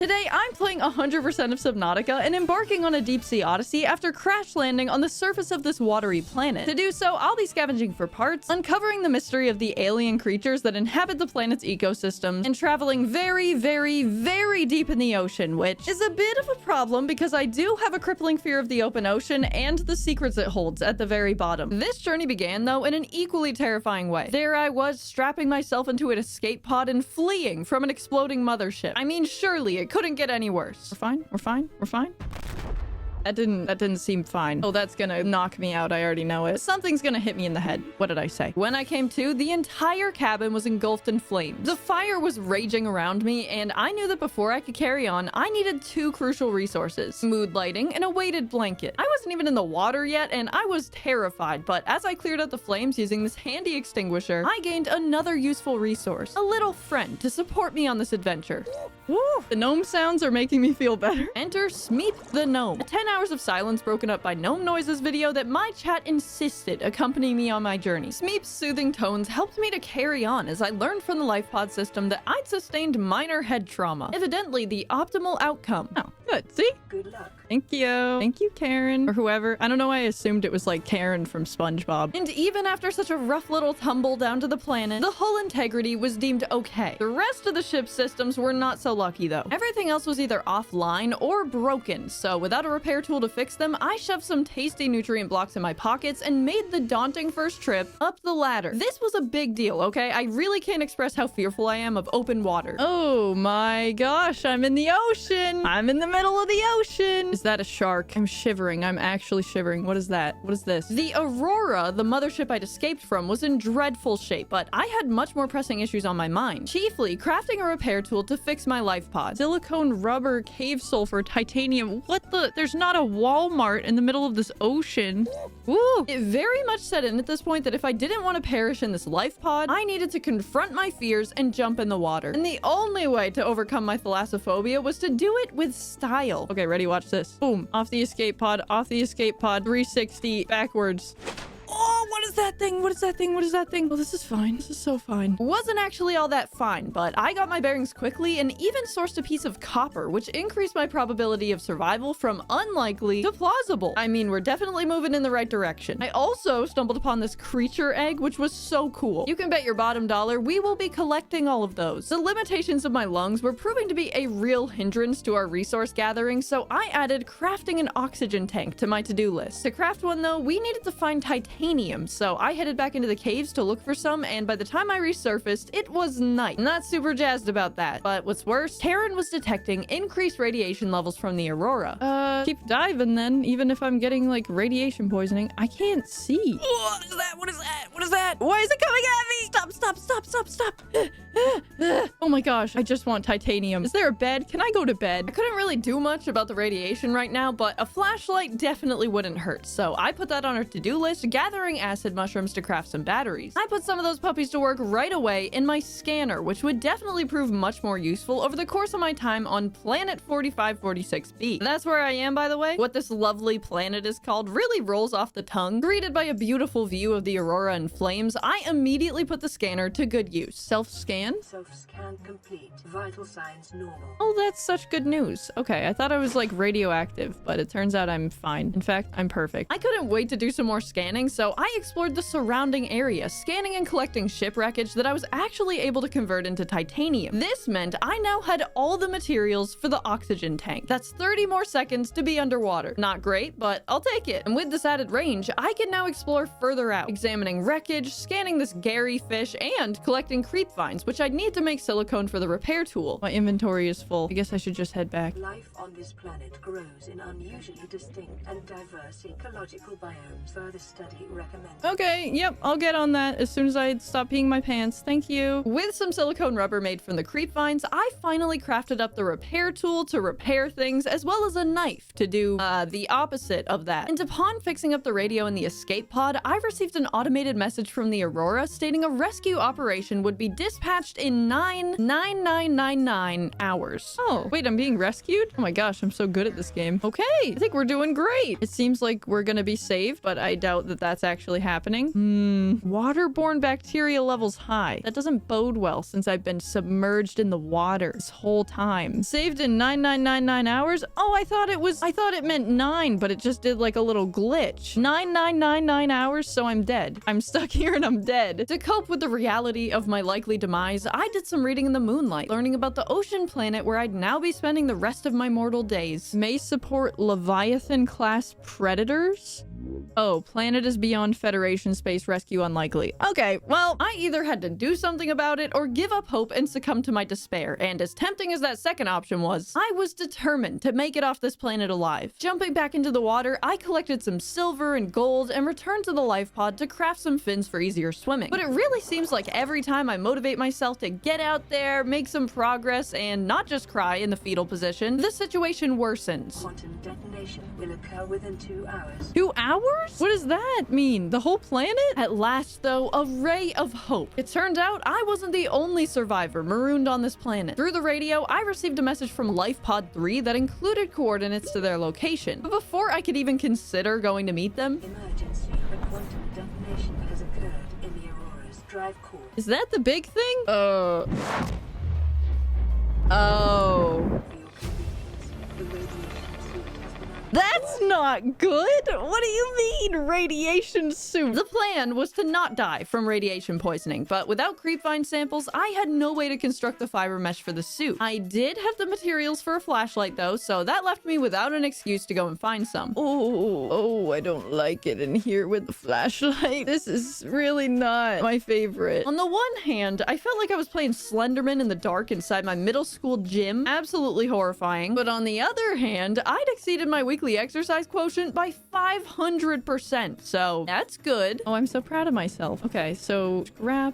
Today, I'm playing 100% of Subnautica and embarking on a deep sea odyssey after crash landing on the surface of this watery planet. To do so, I'll be scavenging for parts, uncovering the mystery of the alien creatures that inhabit the planet's ecosystem, and traveling very, very, very deep in the ocean, which is a bit of a problem because I do have a crippling fear of the open ocean and the secrets it holds at the very bottom. This journey began, though, in an equally terrifying way. There I was, strapping myself into an escape pod and fleeing from an exploding mothership. I mean, surely it couldn't get any worse. We're fine. We're fine. We're fine. That didn't seem fine. Oh, that's gonna knock me out. I already know it. Something's gonna hit me in the head. What did I say? When I came to, the entire cabin was engulfed in flames. The fire was raging around me, and I knew that before I could carry on, I needed two crucial resources: mood lighting and a weighted blanket. I wasn't even in the water yet, and I was terrified, but as I cleared out the flames using this handy extinguisher, I gained another useful resource: a little friend to support me on this adventure. Woo! The gnome sounds are making me feel better. Enter Smeep the gnome, a 10 hours of silence broken up by gnome noises video that my chat insisted accompany me on my journey. Smeep's soothing tones helped me to carry on as I learned from the life pod system that I'd sustained minor head trauma, evidently the optimal outcome. Oh, good. See? Good luck. Thank you. Thank you, Karen. Or whoever. I don't know why I assumed it was like Karen from SpongeBob. And even after such a rough little tumble down to the planet, the hull integrity was deemed okay. The rest of the ship's systems were not so lucky, though. Everything else was either offline or broken, so without a repair tool to fix them, I shoved some tasty nutrient blocks in my pockets and made the daunting first trip up the ladder. This was a big deal, okay? I really can't express how fearful I am of open water. Oh my gosh, I'm in the ocean. I'm in the middle of the ocean. Is that a shark? I'm shivering. I'm actually shivering. What is that? What is this? The Aurora, the mothership I'd escaped from, was in dreadful shape, but I had much more pressing issues on my mind. Chiefly, crafting a repair tool to fix my life pod. Silicone, rubber, cave sulfur, titanium. What the? There's not a Walmart in the middle of this ocean. Woo! It very much set in at this point that if I didn't want to perish in this life pod, I needed to confront my fears and jump in the water. And the only way to overcome my thalassophobia was to do it with style. Okay, ready? Watch this. Boom. Off the escape pod, 360, backwards. Oh, what is that thing? What is that thing? What is that thing? Oh, this is fine. This is so fine. Wasn't actually all that fine, but I got my bearings quickly and even sourced a piece of copper, which increased my probability of survival from unlikely to plausible. I mean, we're definitely moving in the right direction. I also stumbled upon this creature egg, which was so cool. You can bet your bottom dollar we will be collecting all of those. The limitations of my lungs were proving to be a real hindrance to our resource gathering, so I added crafting an oxygen tank to my to-do list. To craft one, though, we needed to find titanium, so I headed back into the caves to look for some, and by the time I resurfaced, it was night. Not super jazzed about that, but what's worse, Karen was detecting increased radiation levels from the Aurora. Keep diving then, even if I'm getting like radiation poisoning. I can't see. What is that? What is that? What is that? Why is it coming at me? Stop, stop, stop, stop, stop. Oh my gosh, I just want titanium. Is there a bed? Can I go to bed? I couldn't really do much about the radiation right now, but a flashlight definitely wouldn't hurt, so I put that on our to-do list, gathering acid mushrooms to craft some batteries. I put some of those puppies to work right away in my scanner, which would definitely prove much more useful over the course of my time on planet 4546b. That's where I am, by the way. What this lovely planet is called really rolls off the tongue. Greeted by a beautiful view of the Aurora in flames, I immediately put the scanner to good use. Self-scan? Self-scan complete. Vital signs normal. Oh, that's such good news. Okay, I thought I was like radioactive, but it turns out I'm fine. In fact, I'm perfect. I couldn't wait to do some more scanning, so I explored the surrounding area, scanning and collecting shipwreckage that I was actually able to convert into titanium. This meant I now had all the materials for the oxygen tank. That's 30 more seconds to be underwater. Not great, but I'll take it. And with this added range, I can now explore further out, examining wreckage, scanning this Gary fish, and collecting creep vines, which I'd need to make silicone for the repair tool. My inventory is full. I guess I should just head back. Life on this planet grows in unusually distinct and diverse ecological biomes. Further study recommended. Okay, yep, I'll get on that as soon as I stop peeing my pants. Thank you. With some silicone rubber made from the creep vines, I finally crafted up the repair tool to repair things, as well as a knife. life to do the opposite of that. And upon fixing up the radio in the escape pod, I received an automated message from the Aurora stating a rescue operation would be dispatched in 99999 hours. Oh, wait, I'm being rescued? Oh my gosh, I'm so good at this game. Okay, I think we're doing great. It seems like we're gonna be saved, but I doubt that that's actually happening. Waterborne bacteria levels high. That doesn't bode well since I've been submerged in the water this whole time. Saved in 9999 hours? Oh, I thought it meant 9, but it just did like a little glitch. 9999 hours, so I'm dead. I'm stuck here and I'm dead. To cope with the reality of my likely demise, I did some reading in the moonlight, learning about the ocean planet where I'd now be spending the rest of my mortal days. May support Leviathan-class predators? Oh, planet is beyond Federation space rescue unlikely. Okay, well, I either had to do something about it or give up hope and succumb to my despair, and as tempting as that second option was, I was determined to make it off this planet alive. Jumping back into the water, I collected some silver and gold and returned to the life pod to craft some fins for easier swimming. But it really seems like every time I motivate myself to get out there, make some progress, and not just cry in the fetal position, the situation worsens. Quantum detonation will occur within 2 hours. 2 hours? What does that mean? The whole planet? At last, though, a ray of hope. It turned out I wasn't the only survivor marooned on this planet. Through the radio, I received a message from Life Pod 3 that included coordinates to their location. But before I could even consider going to meet them... Emergency. A quantum detonation has occurred in the Aurora's drive core. Is that the big thing? Oh. For your convenience, the radiation suit has been That's not good. What do you mean, radiation suit? The plan was to not die from radiation poisoning, but without creepvine samples, I had no way to construct the fiber mesh for the suit. I did have the materials for a flashlight though, so that left me without an excuse to go and find some. Oh, I don't like it in here with the flashlight. This is really not my favorite. On the one hand, I felt like I was playing Slenderman in the dark inside my middle school gym. Absolutely horrifying. But on the other hand, I'd exceeded my weekly exercise quotient by 500%, so that's good. Oh, I'm so proud of myself. Okay, so scrap.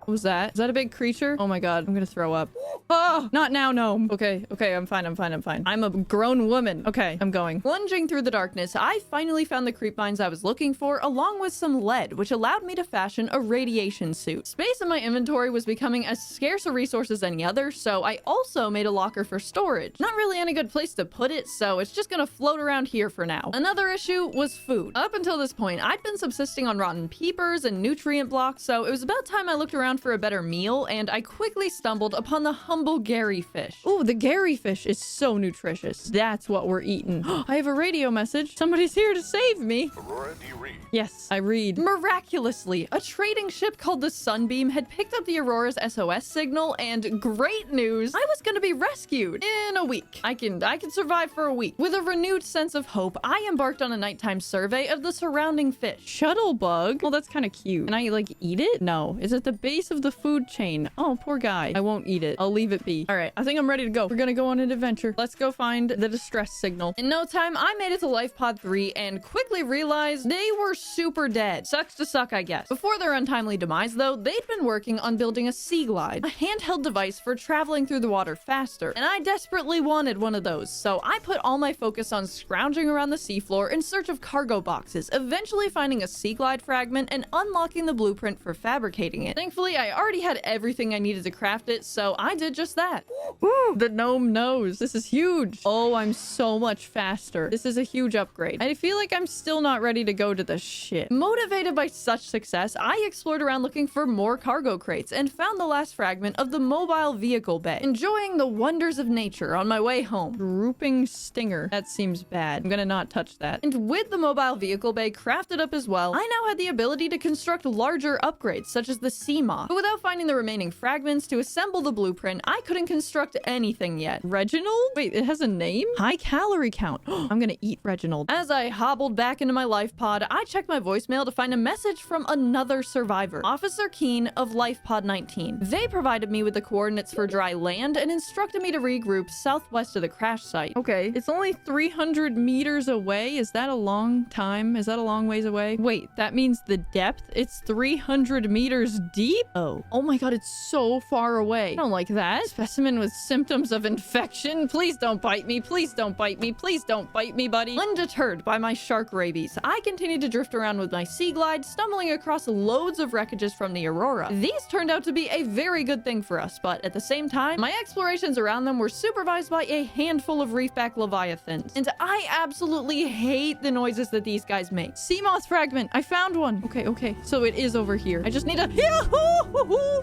What was that? Is that a big creature? Oh my god, I'm gonna throw up. Oh, not now, no. Okay, I'm fine. I'm a grown woman. Okay, I'm going. Plunging through the darkness, I finally found the creep vines I was looking for, along with some lead, which allowed me to fashion a radiation suit. Space in my inventory was becoming as scarce a resource as any other, so I also made a locker for storage. Not really any good place to put it, so it's just gonna float around here for now. Another issue was food. Up until this point, I'd been subsisting on rotten peepers and nutrient blocks, so it was about time I looked around for a better meal, and I quickly stumbled upon the humble Gary fish. Oh, the Gary fish is so nutritious. That's what we're eating. I have a radio message. Somebody's here to save me. Aurora, do you read? Yes, I read. Miraculously, a trading ship called the Sunbeam had picked up the Aurora's SOS signal, and great news, I was gonna be rescued in a week. I can survive for a week. With a renewed sense of hope, I embarked on a nighttime survey of the surrounding fish. Shuttlebug? Well, that's kind of cute. Can I, like, eat it? No. Is it the base of the food chain? Oh, poor guy. I won't eat it. I'll leave it be. All right, I think I'm ready to go. We're gonna go on an adventure. Let's go find the distress signal. In no time, I made it to Life Pod 3 and quickly realized they were super dead. Sucks to suck, I guess. Before their untimely demise, though, they'd been working on building a Sea Glide, a handheld device for traveling through the water faster, and I desperately wanted one of those, so I put all my focus on scrounging around the seafloor in search of cargo boxes, eventually finding a Sea Glide fragment and unlocking the blueprint for fabricating it. Thankfully, I already had everything I needed to craft it, so I did just that. Ooh, the gnome knows. This is huge. Oh, I'm so much faster. This is a huge upgrade. I feel like I'm still not ready to go to the ship. Motivated by such success, I explored around looking for more cargo crates and found the last fragment of the mobile vehicle bay, enjoying the wonders of nature on my way home. Drooping stinger. That seems bad. I'm gonna not touch that. And with the mobile vehicle bay crafted up as well, I now had the ability to construct larger upgrades such as the Seamoth. But without finding the remaining fragments to assemble the blueprint, I couldn't construct anything yet. Reginald? Wait, it has a name? High calorie count. I'm gonna eat Reginald. As I hobbled back into my life pod, I checked my voicemail to find a message from another survivor, Officer Keen of Life Pod 19. They provided me with the coordinates for dry land and instructed me to regroup southwest of the crash site. Okay, it's only 300 meters away. Is that a long time? Is that a long ways away? Wait, that means the depth? It's 300 meters deep? Oh. Oh my god, it's so far away. I don't like that. Specimen with symptoms of infection. Please don't bite me. Please don't bite me. Please don't bite me, buddy. Undeterred by my shark rabies, I continued to drift around with my sea glide, stumbling across loads of wreckages from the Aurora. These turned out to be a very good thing for us, but at the same time, my explorations around them were supervised by a handful of reefback leviathans, and I absolutely hate the noises that these guys make. Seamoth fragment. I found one. Okay. So it is over here. I just need to...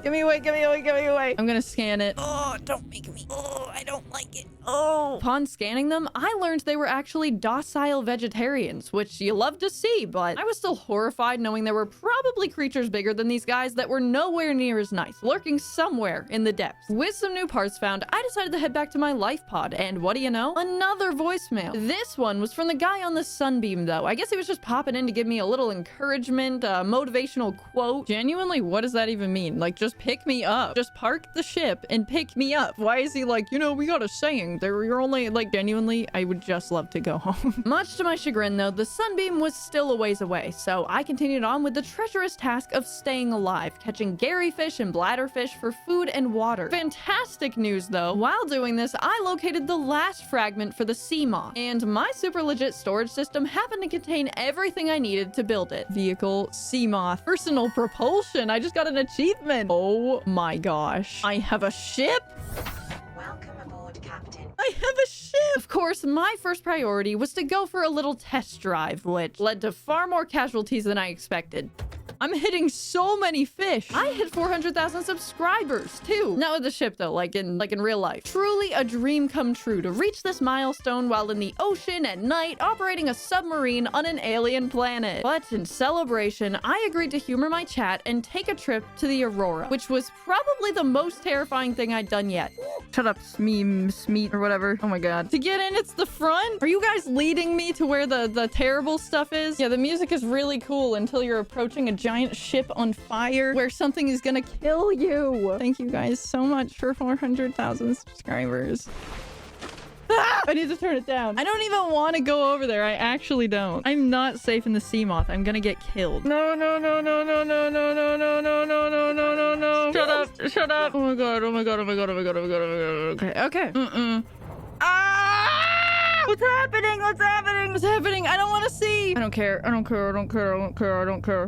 Give me away, give me away, give me away. I'm gonna scan it. Oh, don't make me. Oh, I don't like it. Oh. Upon scanning them, I learned they were actually docile vegetarians, which you love to see, but I was still horrified knowing there were probably creatures bigger than these guys that were nowhere near as nice, lurking somewhere in the depths. With some new parts found, I decided to head back to my life pod, and what do you know? Another voicemail. This one was from the guy on the Sunbeam, though. I guess he was just popping in to give me a little encouragement, a motivational quote. Genuinely, what does that even mean? Like, just pick me up. Just park the ship and pick me up. Why is he like, you know, we got a saying. You're only, like, genuinely, I would just love to go home. Much to my chagrin, though, the Sunbeam was still a ways away, so I continued on with the treacherous task of staying alive, catching garryfish and bladderfish for food and water. Fantastic news, though. While doing this, I located the last fragment for the Seamoth, and my super legit storage system happened to contain everything I needed to build it. Vehicle, Seamoth, personal propulsion. I just got an achievement. Oh my gosh. I have a ship? Welcome aboard, Captain. I have a ship! Of course, my first priority was to go for a little test drive, which led to far more casualties than I expected. I'm hitting so many fish. I hit 400,000 subscribers too. Not with the ship though, like in real life. Truly a dream come true to reach this milestone while in the ocean at night, operating a submarine on an alien planet. But in celebration, I agreed to humor my chat and take a trip to the Aurora, which was probably the most terrifying thing I'd done yet. Shut up, Smeep, or whatever. Oh my god. To get in, it's the front? Are you guys leading me to where the terrible stuff is? Yeah, the music is really cool until you're approaching a giant ship on fire where something is gonna kill you. Thank you guys so much for 400,000 subscribers. Ah! I need to turn it down. I don't even want to go over there. I actually don't. I'm not safe in the Seamoth. I'm gonna get killed. No. Shut up. Oh my god. Okay. Ah! What's happening? I don't want to see. I don't care.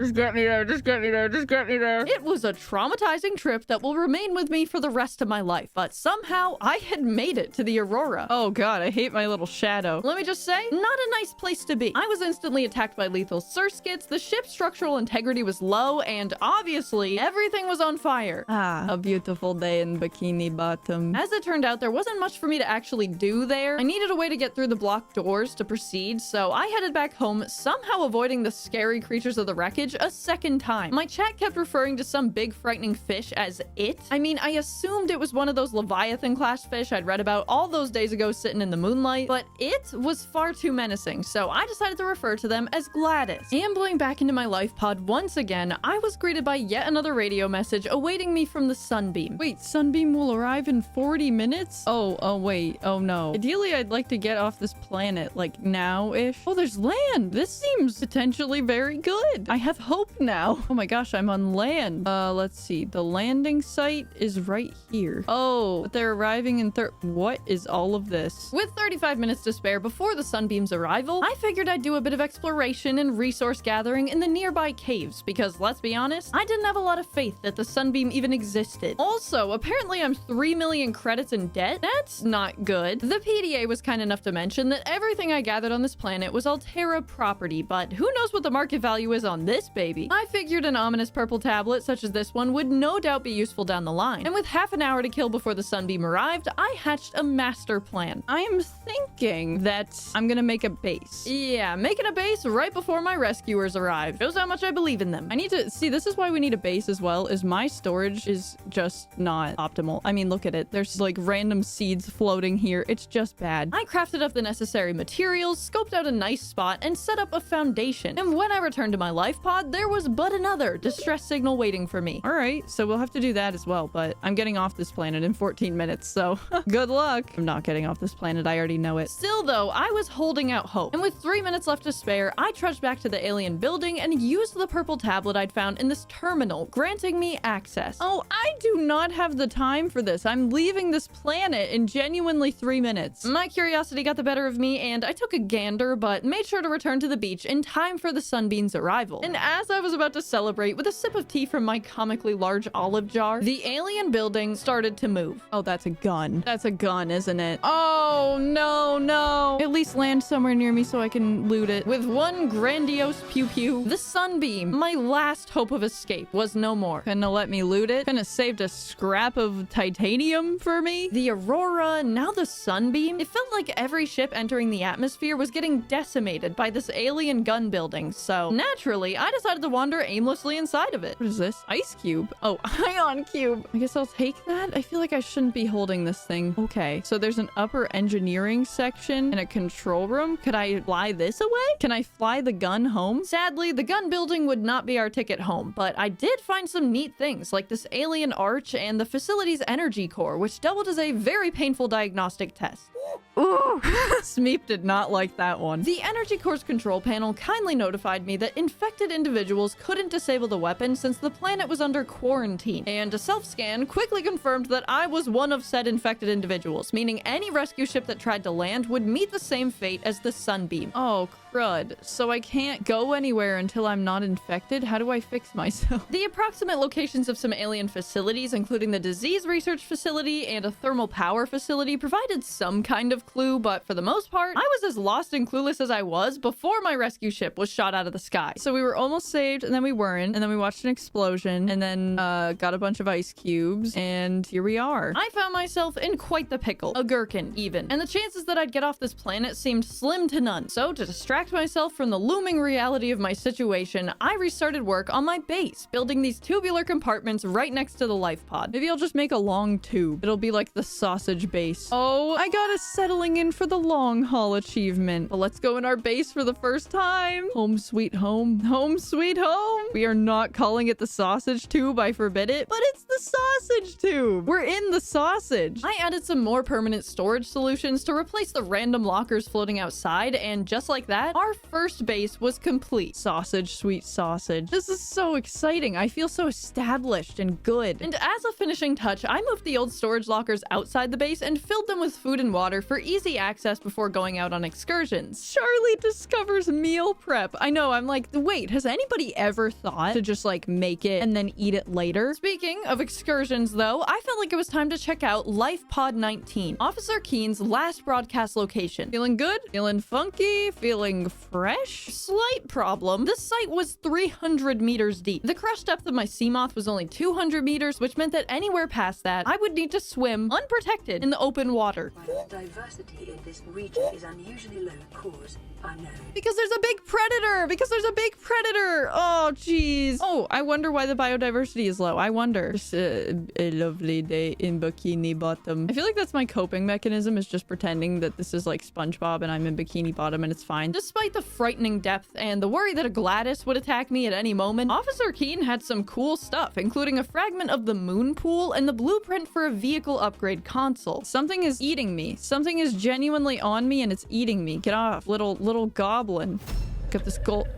Just get me there. It was a traumatizing trip that will remain with me for the rest of my life, but somehow I had made it to the Aurora. Oh god, I hate my little shadow. Let me just say, not a nice place to be. I was instantly attacked by lethal surskits, the ship's structural integrity was low, and obviously everything was on fire. Ah, a beautiful day in Bikini Bottom. As it turned out, there wasn't much for me to actually do there. I needed a way to get through the blocked doors to proceed, so I headed back home, somehow avoiding the scary creatures of the wreckage a second time. My chat kept referring to some big frightening fish as it. I mean, I assumed it was one of those Leviathan class fish I'd read about all those days ago sitting in the moonlight, but it was far too menacing, so I decided to refer to them as Gladys. Ambling back into my life pod once again, I was greeted by yet another radio message awaiting me from the Sunbeam. Wait, Sunbeam will arrive in 40 minutes? Oh wait, oh no. Ideally, I'd like to get off this planet, like now-ish. Oh, there's land. This seems potentially very good. I have hope now. Oh my gosh, I'm on land. Let's see. The landing site is right here. Oh, but they're arriving in what is all of this? With 35 minutes to spare before the Sunbeam's arrival, I figured I'd do a bit of exploration and resource gathering in the nearby caves because, let's be honest, I didn't have a lot of faith that the Sunbeam even existed. Also, apparently I'm 3 million credits in debt. That's not good. The PDA was kind enough to mention that everything I gathered on this planet was Altera property, but who knows what the market value is on this baby? I figured an ominous purple tablet such as this one would no doubt be useful down the line. And with half an hour to kill before the Sunbeam arrived, I hatched a master plan. I am thinking that I'm gonna make a base. Yeah, making a base right before my rescuers arrive. Shows how much I believe in them. I need to see, this is why we need a base as well, is my storage is just not optimal. I mean, look at it. There's like random seeds floating here. It's just bad. I crafted up this the necessary materials, scoped out a nice spot, and set up a foundation. And when I returned to my life pod, there was but another distress signal waiting for me. All right, so we'll have to do that as well, but I'm getting off this planet in 14 minutes, so good luck. I'm not getting off this planet. I already know it. Still, though, I was holding out hope. And with 3 minutes left to spare, I trudged back to the alien building and used the purple tablet I'd found in this terminal, granting me access. Oh, I do not have the time for this. I'm leaving this planet in genuinely 3 minutes. My curiosity got the better of me, and I took a gander, but made sure to return to the beach in time for the Sunbeam's arrival. And as I was about to celebrate with a sip of tea from my comically large olive jar, the alien building started to move. Oh, that's a gun. That's a gun, isn't it? Oh, no, no. At least land somewhere near me so I can loot it. With one grandiose pew-pew, the Sunbeam, my last hope of escape, was no more. Couldn't have let me loot it. Couldn't have saved a scrap of titanium for me. The Aurora, now the Sunbeam. It felt like every ship entering the atmosphere was getting decimated by this alien gun building, so naturally, I decided to wander aimlessly inside of it. What is this? Ice cube. Oh, ion cube. I guess I'll take that. I feel like I shouldn't be holding this thing. Okay, so there's an upper engineering section and a control room. Could I fly this away? Can I fly the gun home? Sadly, the gun building would not be our ticket home, but I did find some neat things like this alien arch and the facility's energy core, which doubled as a very painful diagnostic test. Ooh, Smeep did not like that one. The energy core's control panel kindly notified me that infected individuals couldn't disable the weapon since the planet was under quarantine, and a self-scan quickly confirmed that I was one of said infected individuals, meaning any rescue ship that tried to land would meet the same fate as the Sunbeam. Oh, crud. So I can't go anywhere until I'm not infected? How do I fix myself? The approximate locations of some alien facilities, including the disease research facility and a thermal power facility, provided some kind of clue, but for the most part, I was as lost and clueless as I was before my rescue ship was shot out of the sky. So we were almost saved, and then we weren't, and then we watched an explosion, and then got a bunch of ice cubes, and here we are. I found myself in quite the pickle, a gherkin even, and the chances that I'd get off this planet seemed slim to none. So to distract myself from the looming reality of my situation, I restarted work on my base, building these tubular compartments right next to the life pod. Maybe I'll just make a long tube. It'll be like the sausage base. Oh, I got a settling in for the long haul achievement. But let's go in our base for the first time. Home sweet home. Home sweet home. We are not calling it the sausage tube. I forbid it. But it's the sausage tube. We're in the sausage. I added some more permanent storage solutions to replace the random lockers floating outside, and just like that, our first base was complete. Sausage, sweet sausage. This is so exciting. I feel so established and good. And as a finishing touch, I moved the old storage lockers outside the base and filled them with food and water for easy access before going out on excursions. Charlie discovers meal prep. I know, I'm like, wait, has anybody ever thought to just like make it and then eat it later? Speaking of excursions though, I felt like it was time to check out Life Pod 19, Officer Keen's last broadcast location. Feeling good? Feeling funky? Feeling fresh? Slight problem. This site was 300 meters deep. The crush depth of my Seamoth was only 200 meters, which meant that anywhere past that, I would need to swim unprotected in the open water. While the diversity in this region is unusually low, cause unknown. Because there's a big predator! Because there's a big predator! Oh, jeez. Oh, I wonder why the biodiversity is low. I wonder. Just a lovely day in Bikini Bottom. I feel like that's my coping mechanism, is just pretending that this is like SpongeBob and I'm in Bikini Bottom and it's fine. Despite the frightening depth and the worry that a Gladys would attack me at any moment, Officer Keen had some cool stuff, including a fragment of the moon pool and the blueprint for a vehicle upgrade console. Something is eating me. Something is genuinely on me and it's eating me. Get off, little goblin. Look at this gold.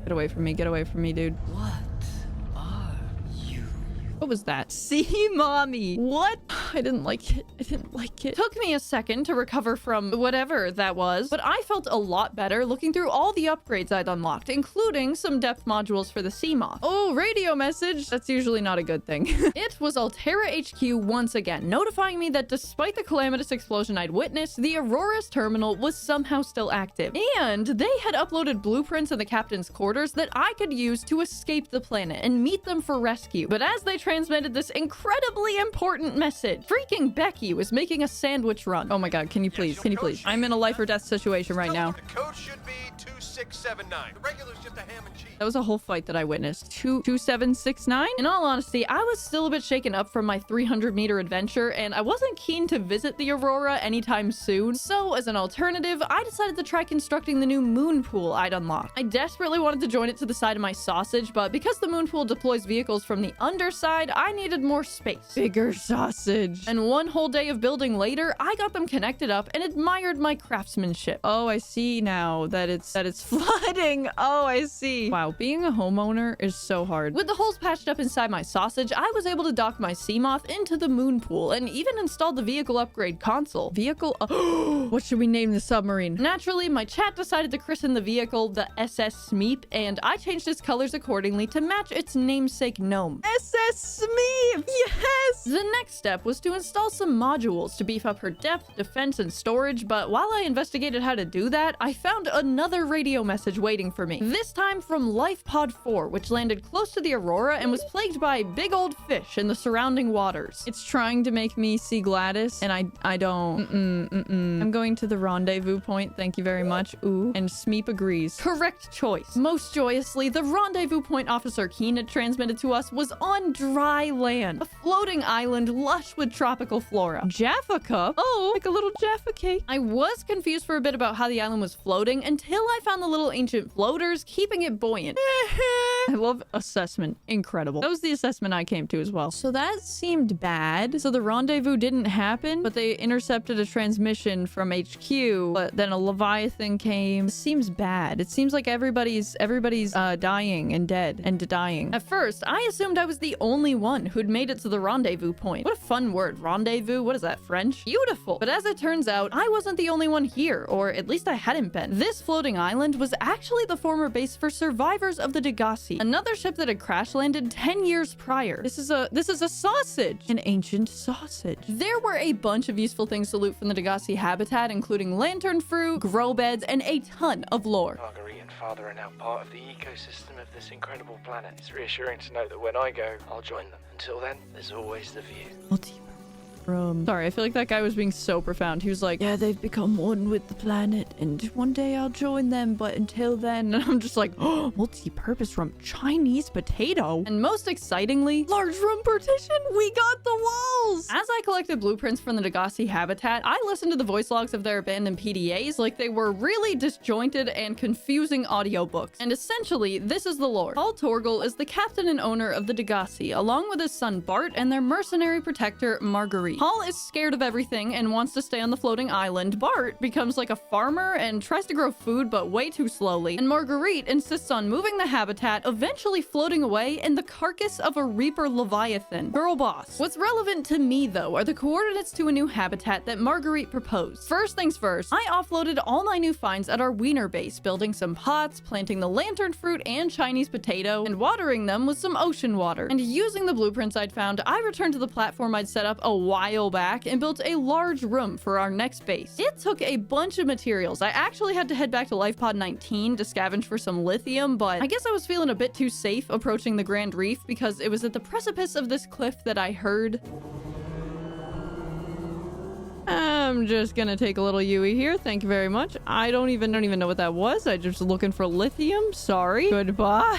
Get away from me, dude. What are you? What was that? See, mommy. What? I didn't like it. I didn't like it. Took me a second to recover from whatever that was, but I felt a lot better looking through all the upgrades I'd unlocked, including some depth modules for the Seamoth. Oh, radio message. That's usually not a good thing. It was Altera HQ once again, notifying me that despite the calamitous explosion I'd witnessed, the Aurora's terminal was somehow still active. And they had uploaded blueprints in the captain's quarters that I could use to escape the planet and meet them for rescue. But as they transmitted this incredibly important message, freaking Becky was making a sandwich run. Oh my god, can you please? Can you please? I'm in a life or death situation right now. The code should be 26. 2769. The regular's just a ham and cheese. That was a whole fight that I witnessed. 2769? In all honesty, I was still a bit shaken up from my 300-meter adventure, and I wasn't keen to visit the Aurora anytime soon. So, as an alternative, I decided to try constructing the new moon pool I'd unlocked. I desperately wanted to join it to the side of my sausage, but because the moon pool deploys vehicles from the underside, I needed more space. Bigger sausage. And one whole day of building later, I got them connected up and admired my craftsmanship. Oh, I see now that it's flooding. Oh, I see. Wow, being a homeowner is so hard. With the holes patched up inside my sausage, I was able to dock my Seamoth into the moon pool and even installed the vehicle upgrade console. What should we name the submarine? Naturally, my chat decided to christen the vehicle the SS Smeep, and I changed its colors accordingly to match its namesake gnome. SS Smeep! Yes! The next step was to install some modules to beef up her depth, defense, and storage, but while I investigated how to do that, I found another radio message waiting for me. This time from Life Pod 4, which landed close to the Aurora and was plagued by big old fish in the surrounding waters. It's trying to make me see Gladys, and I don't. I'm going to the rendezvous point, thank you very much. Ooh. And Smeep agrees. Correct choice. Most joyously, the rendezvous point Officer Keen had transmitted to us was on dry land. A floating island lush with tropical flora. Jaffa Cup? Oh, like a little Jaffa cake. I was confused for a bit about how the island was floating until I found the little ancient floaters keeping it buoyant. I love assessment. Incredible. That was the assessment I came to as well. So that seemed bad. So the rendezvous didn't happen, but they intercepted a transmission from HQ, but then a Leviathan came. It seems bad. It seems like everybody's dying and dead and dying. At first, I assumed I was the only one who'd made it to the rendezvous point. What a fun word. Rendezvous? What is that, French? Beautiful. But as it turns out, I wasn't the only one here, or at least I hadn't been. This floating island was actually the former base for survivors of the Degasi, another ship that had crash landed 10 years prior. This is a sausage. An ancient sausage. There were a bunch of useful things to loot from the Degasi Habitat, including lantern fruit, grow beds, and a ton of lore. Marguerite and Father are now part of the ecosystem of this incredible planet. It's reassuring to know that when I go, I'll join them. Until then, there's always the view. Sorry, I feel like that guy was being so profound. He was like, yeah, they've become one with the planet, and one day I'll join them, but until then... And I'm just like, oh, multi-purpose room, Chinese potato. And most excitingly, large room partition, we got the walls! As I collected blueprints from the Degasi Habitat, I listened to the voice logs of their abandoned PDAs like they were really disjointed and confusing audiobooks. And essentially, this is the lore. Paul Torgal is the captain and owner of the Degasi, along with his son Bart and their mercenary protector, Marguerite. Paul is scared of everything and wants to stay on the floating island. Bart becomes like a farmer and tries to grow food, but way too slowly. And Marguerite insists on moving the habitat, eventually floating away in the carcass of a Reaper Leviathan. Girl boss. What's relevant to me, though, are the coordinates to a new habitat that Marguerite proposed. First things first, I offloaded all my new finds at our Wiener base, building some pots, planting the lantern fruit and Chinese potato, and watering them with some ocean water. And using the blueprints I'd found, I returned to the platform I'd set up a while back and built a large room for our next base. It took a bunch of materials. I actually had to head back to LifePod 19 to scavenge for some lithium, but I guess I was feeling a bit too safe approaching the Grand Reef because it was at the precipice of this cliff that I heard... I'm just gonna take a little Yui here. Thank you very much. I don't even know what that was. I just looking for lithium. Sorry. Goodbye.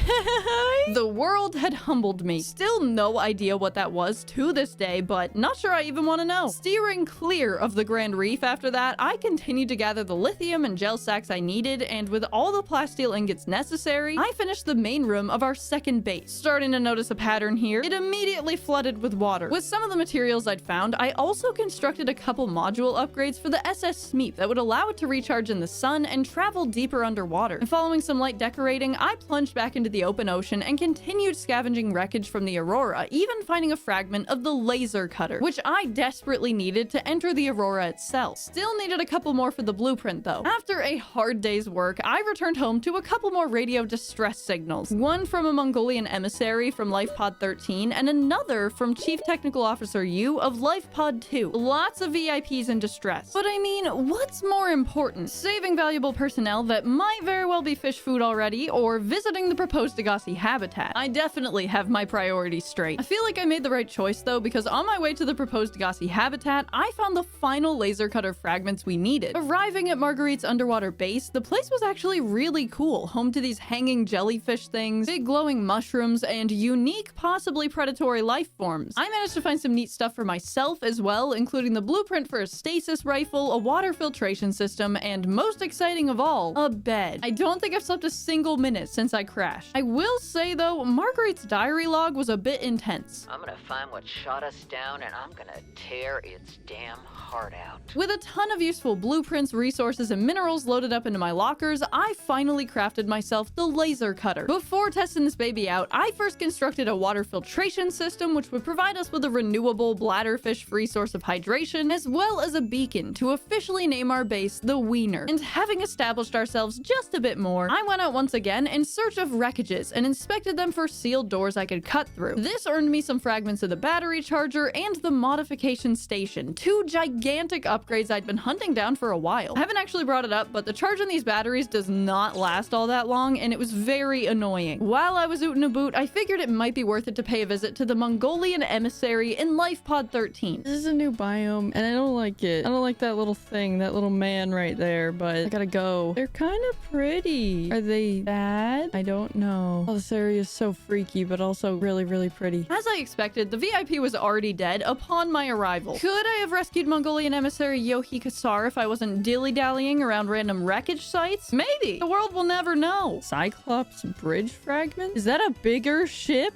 The world had humbled me. Still no idea what that was to this day, but not sure I even want to know. Steering clear of the Grand Reef after that, I continued to gather the lithium and gel sacks I needed, and with all the plasteel ingots necessary, I finished the main room of our second base. Starting to notice a pattern here, it immediately flooded with water. With some of the materials I'd found, I also constructed a couple module upgrades for the SS Smeep that would allow it to recharge in the sun and travel deeper underwater. And following some light decorating, I plunged back into the open ocean and continued scavenging wreckage from the Aurora, even finding a fragment of the laser cutter, which I desperately needed to enter the Aurora itself. Still needed a couple more for the blueprint though. After a hard day's work, I returned home to a couple more radio distress signals. One from a Mongolian emissary from LifePod 13 and another from Chief Technical Officer Yu of LifePod 2. Lots of VIPs in distress. But I mean, what's more important? Saving valuable personnel that might very well be fish food already, or visiting the proposed Degasi Habitat? I definitely have my priorities straight. I feel like I made the right choice though, because on my way to the proposed Degasi Habitat, I found the final laser cutter fragments we needed. Arriving at Marguerite's underwater base, the place was actually really cool, home to these hanging jellyfish things, big glowing mushrooms, and unique, possibly predatory life forms. I managed to find some neat stuff for myself as well, including the blueprint for a stasis rifle, a water filtration system, and most exciting of all, a bed. I don't think I've slept a single minute since I crashed. I will say though, Marguerite's diary log was a bit intense. I'm gonna find what shot us down and I'm gonna tear its damn heart out. With a ton of useful blueprints, resources, and minerals loaded up into my lockers, I finally crafted myself the laser cutter. Before testing this baby out, I first constructed a water filtration system which would provide us with a renewable bladderfish-free source of hydration, as well as a beacon to officially name our base the Wiener. And having established ourselves just a bit more, I went out once again in search of wreckages and inspected them for sealed doors I could cut through. This earned me some fragments of the battery charger and the modification station, two gigantic upgrades I'd been hunting down for a while. I haven't actually brought it up, but the charge on these batteries does not last all that long, and it was very annoying. While I was ootin' a boot, I figured it might be worth it to pay a visit to the Mongolian emissary in Life Pod 13. This is a new biome, and I don't like it. I don't like that little thing, that little man right there, but I gotta go. They're kind of pretty. Are they bad? I don't know. Oh, this area is so freaky, but also really, really pretty. As I expected, the VIP was already dead upon my arrival. Could I have rescued Mongolian emissary Yohi Kasar if I wasn't dilly-dallying around random wreckage sites? Maybe. The world will never know. Cyclops bridge fragment? Is that a bigger ship?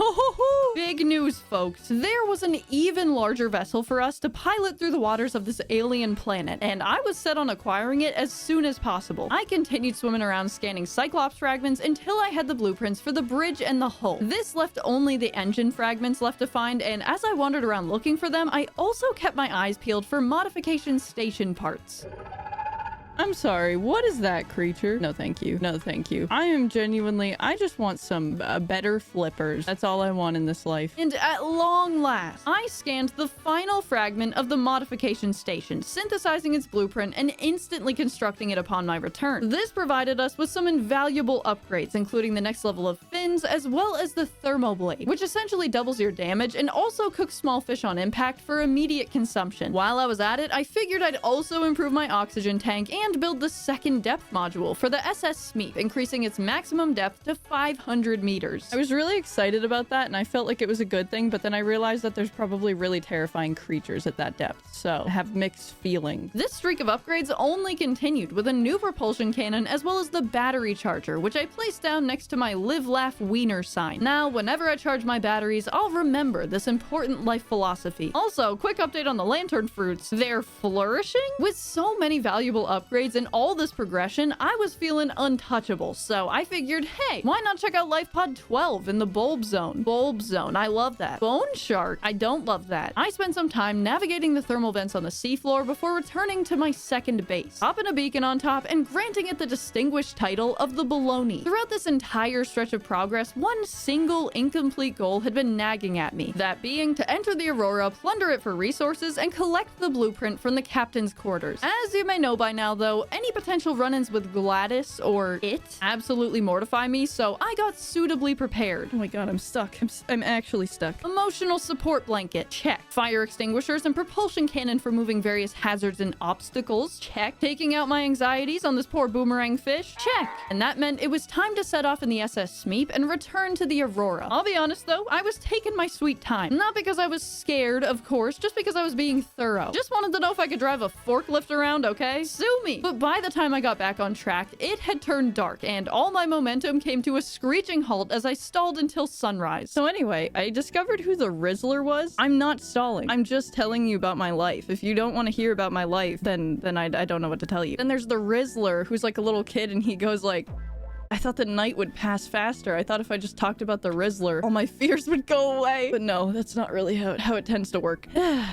Big news, folks. There was an even larger vessel for us to pilot through the waters of this alien planet, and I was set on acquiring it as soon as possible. I continued swimming around scanning Cyclops fragments until I had the blueprints for the bridge and the hull. This left only the engine fragments left to find, and as I wandered around looking for them, I also kept my eyes peeled for modification station parts. I'm sorry, what is that creature? No, thank you. No, thank you. I just want some better flippers. That's all I want in this life. And at long last, I scanned the final fragment of the modification station, synthesizing its blueprint and instantly constructing it upon my return. This provided us with some invaluable upgrades, including the next level of fins, as well as the thermoblade, which essentially doubles your damage and also cooks small fish on impact for immediate consumption. While I was at it, I figured I'd also improve my oxygen tank and build the second depth module for the SS Smeep, increasing its maximum depth to 500 meters. I was really excited about that, and I felt like it was a good thing, but then I realized that there's probably really terrifying creatures at that depth, so I have mixed feelings. This streak of upgrades only continued with a new propulsion cannon as well as the battery charger, which I placed down next to my Live Laugh Wiener sign. Now, whenever I charge my batteries, I'll remember this important life philosophy. Also, quick update on the lantern fruits. They're flourishing? With so many valuable upgrades and all this progression, I was feeling untouchable, so I figured, hey, why not check out Life Pod 12 in the Bulb Zone? Bulb Zone, I love that. Bone Shark, I don't love that. I spent some time navigating the thermal vents on the seafloor before returning to my second base, popping a beacon on top and granting it the distinguished title of the Baloney. Throughout this entire stretch of progress, one single incomplete goal had been nagging at me, that being to enter the Aurora, plunder it for resources, and collect the blueprint from the captain's quarters. As you may know by now though, any potential run-ins with Gladys or it absolutely mortify me, so I got suitably prepared. Oh my god, I'm stuck. I'm actually stuck. Emotional support blanket, check. Fire extinguishers and propulsion cannon for moving various hazards and obstacles, check. Taking out my anxieties on this poor boomerang fish, check. And that meant it was time to set off in the SS Smeep and return to the Aurora. I'll be honest though, I was taking my sweet time. Not because I was scared, of course, just because I was being thorough. Just wanted to know if I could drive a forklift around, okay? Sue me. But by the time I got back on track, it had turned dark, and all my momentum came to a screeching halt as I stalled until sunrise. So anyway, I discovered who the Rizzler was. I'm not stalling. I'm just telling you about my life. If you don't want to hear about my life, then I don't know what to tell you. Then there's the Rizzler, who's like a little kid, and he goes like, I thought the night would pass faster. I thought if I just talked about the Rizzler, all my fears would go away. But no, that's not really how it tends to work.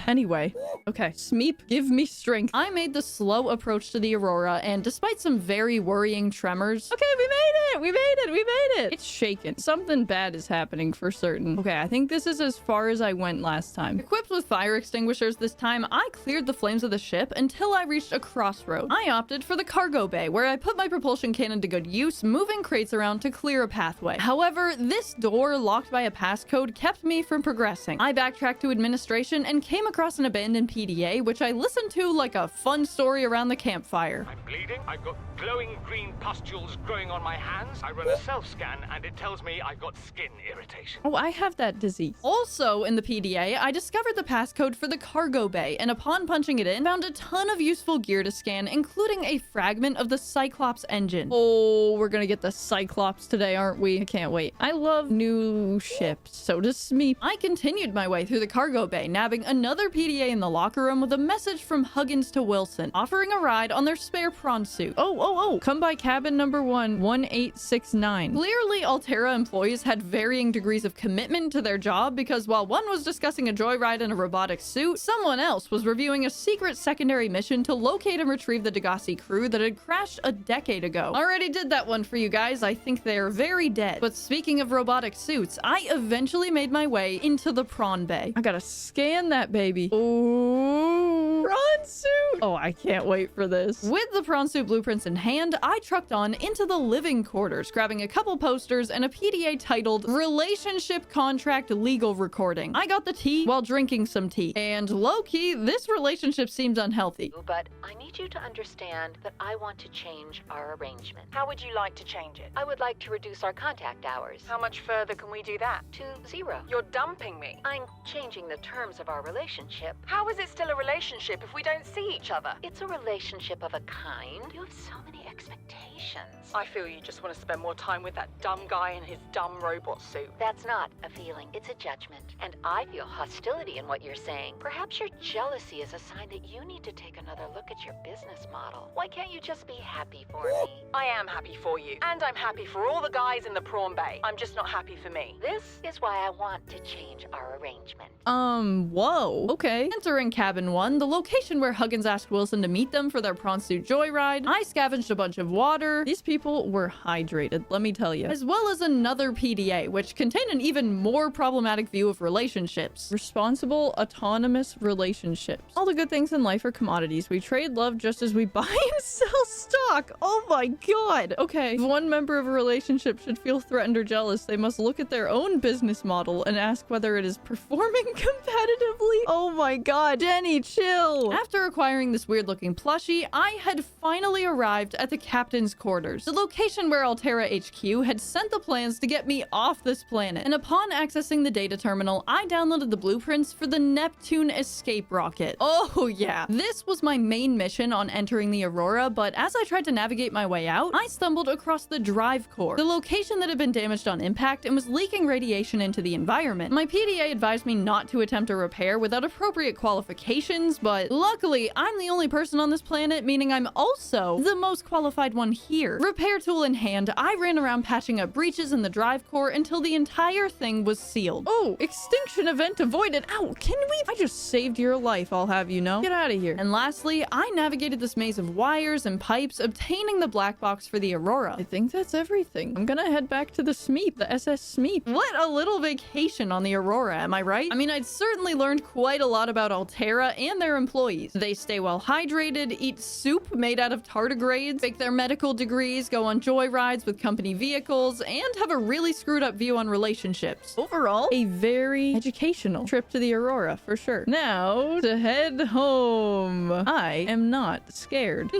Anyway, okay. Smeep, give me strength. I made the slow approach to the Aurora, and despite some very worrying tremors... Okay, we made it! We made it! We made it! It's shaken. Something bad is happening for certain. Okay, I think this is as far as I went last time. Equipped with fire extinguishers this time, I cleared the flames of the ship until I reached a crossroad. I opted for the cargo bay, where I put my propulsion cannon to good use, moving crates around to clear a pathway. However, this door, locked by a passcode, kept me from progressing. I backtracked to administration and came across an abandoned PDA, which I listened to like a fun story around the campfire. I'm bleeding. I've got glowing green pustules growing on my hands. I run a self-scan and it tells me I've got skin irritation. Oh, I have that disease. Also in the PDA, I discovered the passcode for the cargo bay, and upon punching it in, found a ton of useful gear to scan, including a fragment of the Cyclops engine. Oh, we're gonna get the Cyclops today, aren't we? I can't wait. I love new ships. So does Smeep. I continued my way through the cargo bay, nabbing another PDA in the locker room with a message from Huggins to Wilson, offering a ride on their spare prawn suit. Oh, come by cabin number 1869. Clearly, Altera employees had varying degrees of commitment to their job, because while one was discussing a joyride in a robotic suit, someone else was reviewing a secret secondary mission to locate and retrieve the Degasi crew that had crashed a decade ago. Already did that one for you guys. I think they're very dead. But speaking of robotic suits, I eventually made my way into the prawn bay. I gotta scan that baby. Ooh, prawn suit. Oh, I can't wait for this. With the prawn suit blueprints in hand, I trucked on into the living quarters, grabbing a couple posters and a PDA titled Relationship Contract Legal Recording. I got the tea while drinking some tea. And low-key, this relationship seems unhealthy. But I need you to understand that I want to change our arrangement. How would you like to change it? I would like to reduce our contact hours How much further can we do that? to 0. You're dumping me. I'm changing the terms of our relationship. How is it still a relationship if we don't see each other? It's a relationship of a kind. You have so many expectations. I feel you just want to spend more time with that dumb guy in his dumb robot suit. That's not a feeling, it's a judgment. And I feel hostility in what you're saying. Perhaps your jealousy is a sign that you need to take another look at your business model. Why can't you just be happy for me? I am happy for you. And I'm happy for all the guys in the prawn bay. I'm just not happy for me. This is why I want to change our arrangement. Whoa. Okay. Entering cabin 1, the location where Huggins asked Wilson to meet them for their prawn suit joyride. I scavenged a bunch of water. These people were hydrated, let me tell you. As well as another PDA, which contained an even more problematic view of relationships. Responsible, autonomous relationships. All the good things in life are commodities. We trade love just as we buy and sell stock. Oh my god. Okay. If one member of a relationship should feel threatened or jealous, they must look at their own business model and ask whether it is performing competitively. Oh my god. Jenny, chill. After acquiring this weird-looking plushie, I had finally arrived at the captain's quarters, the location where Altera HQ had sent the plans to get me off this planet. And upon accessing the data terminal, I downloaded the blueprints for the Neptune escape rocket. Oh yeah, this was my main mission on entering the Aurora, but as I tried to navigate my way out, I stumbled across the drive core, the location that had been damaged on impact and was leaking radiation into the environment. My PDA advised me not to attempt a repair without appropriate qualifications, but luckily, I'm the only person on this planet, meaning I'm also the most qualified one here. Repair tool in hand, I ran around patching up breaches in the drive core until the entire thing was sealed. Oh, extinction event avoided. Ow, can we? I just saved your life, I'll have you know. Get out of here. And lastly, I navigated this maze of wires and pipes, obtaining the black box for the Aurora. I think that's everything. I'm gonna head back to the Smeep, the SS Smeep. What a little vacation on the Aurora, am I right? I mean, I'd certainly learned quite a lot about Altera and their employees. They stay well hydrated, eat soup made out of tardigrades, fake their medical degrees, go on joyrides with company vehicles, and have a really screwed up view on relationships. Overall, A very educational trip to the Aurora, for sure. Now, to head home. I am not scared.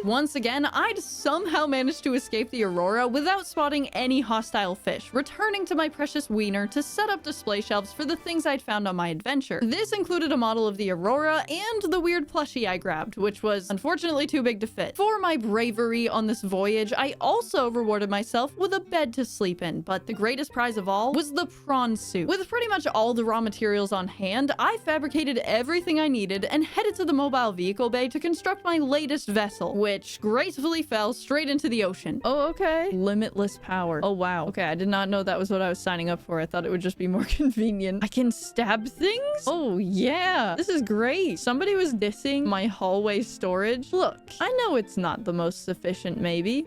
once again, I'd somehow managed to escape the Aurora without spotting any hostile fish, returning to my precious wiener to set up display shelves for the things I'd found on my adventure. This included a model of the Aurora and the weird plushie I grabbed, which was unfortunately too big to fit. For my bravery on this voyage, I also rewarded myself with a bed to sleep in, but the greatest prize of all was the prawn suit. With pretty much all the raw materials on hand, I fabricated everything I needed and headed to the mobile vehicle bay to construct my latest vessel, which gracefully fell straight into the ocean. Oh, Okay. Limitless power. Oh, wow. Okay, I did not know that was what I was signing up for. I thought it would just be more convenient. I can stab things? Oh, yeah. This is great. Somebody was dissing my hallway storage. Look, I know it's not the most sufficient, maybe.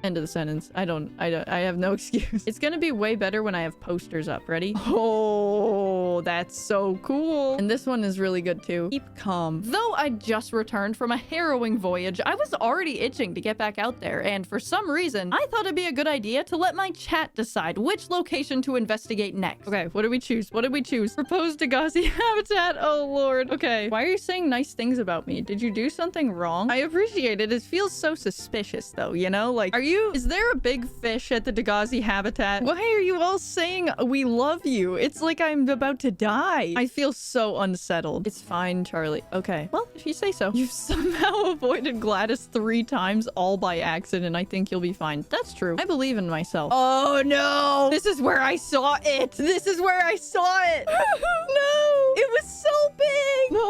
End of the sentence. I have no excuse. It's gonna be way better when I have posters up. Ready? Oh, that's so cool. And this one is really good too. Keep calm. Though I just returned from a harrowing voyage, I was already itching to get back out there. And for some reason, I thought it'd be a good idea to let my chat decide which location to investigate next. Okay, what did we choose? What did we choose? Proposed Degasi Habitat. Oh, Lord. Okay. Why are you saying nice things about me? Did you do something wrong? I appreciate it. It feels so suspicious though, you know? Like, is there a big fish at the Degasi Habitat? Why are you all saying we love you? It's like I'm about to die. I feel so unsettled. It's fine, Charlie. Okay. Well, if you say so. You've somehow avoided Gladys 3 times, all by accident. I think you'll be fine. That's true. I believe in myself. Oh, no. This is where I saw it. This is where I saw it. No. It was so big. No.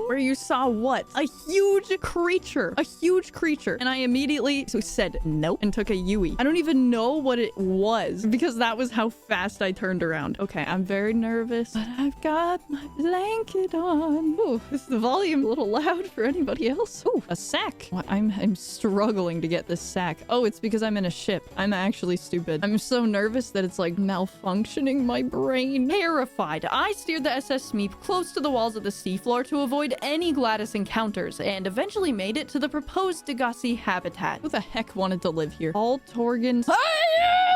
Where you saw what? A huge creature. A huge creature. And I immediately said nope and took a Yui. I don't even know what it was because that was how fast I turned around. Okay, I'm very nervous, but I've got my blanket on. Ooh, is the volume a little loud for anybody else? Ooh, a sack. What? I'm struggling to get this sack. Oh, it's because I'm in a ship. I'm actually stupid. I'm so nervous that it's like malfunctioning my brain. Terrified, I steered the SS Smeep close to the walls of the seafloor to avoid any Gladys encounters and eventually made it to the proposed Degasi Habitat. Who the heck wanted to live here? All Torgans.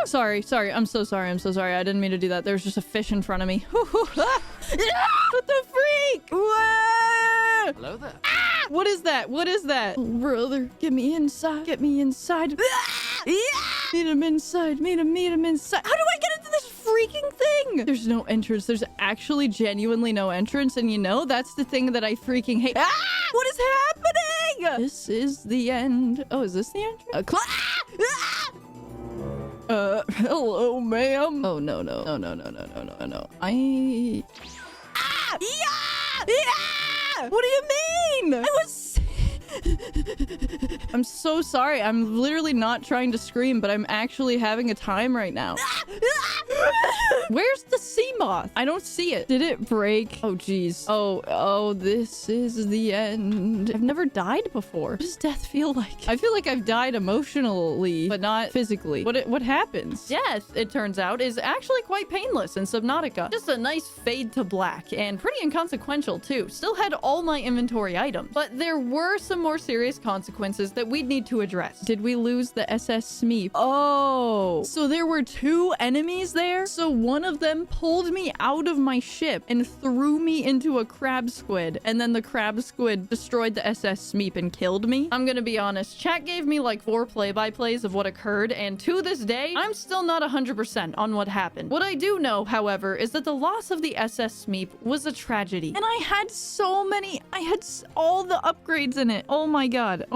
Sorry. I'm so sorry. I didn't mean to do that. There's just a fish in front of me. What the freak? Hello there. What is that? Oh, brother, get me inside. Meet him inside. How do I get into this freaking thing? There's no entrance. There's actually genuinely no entrance. And you know, that's the thing that I freaking hate. What is happening? This is the end. Oh, is this the end? Hello, ma'am. Oh, no. What do you mean? I'm so sorry. I'm literally not trying to scream, but I'm actually having a time right now. Where's the Seamoth? I don't see it. Did it break? Oh, geez. Oh, this is the end. I've never died before. What does death feel like? I feel like I've died emotionally, but not physically. What happens? Death, it turns out, is actually quite painless in Subnautica. Just a nice fade to black, and pretty inconsequential, too. Still had all my inventory items, but there were some more serious consequences that we'd need to address. Did we lose the SS Smeep? Oh, so there were 2 enemies there? So one of them pulled me out of my ship and threw me into a crab squid, and then the crab squid destroyed the SS Smeep and killed me? I'm gonna be honest, chat gave me like 4 play-by-plays of what occurred, and to this day, I'm still not 100% on what happened. What I do know, however, is that the loss of the SS Smeep was a tragedy. And I had all the upgrades in it. Oh my god.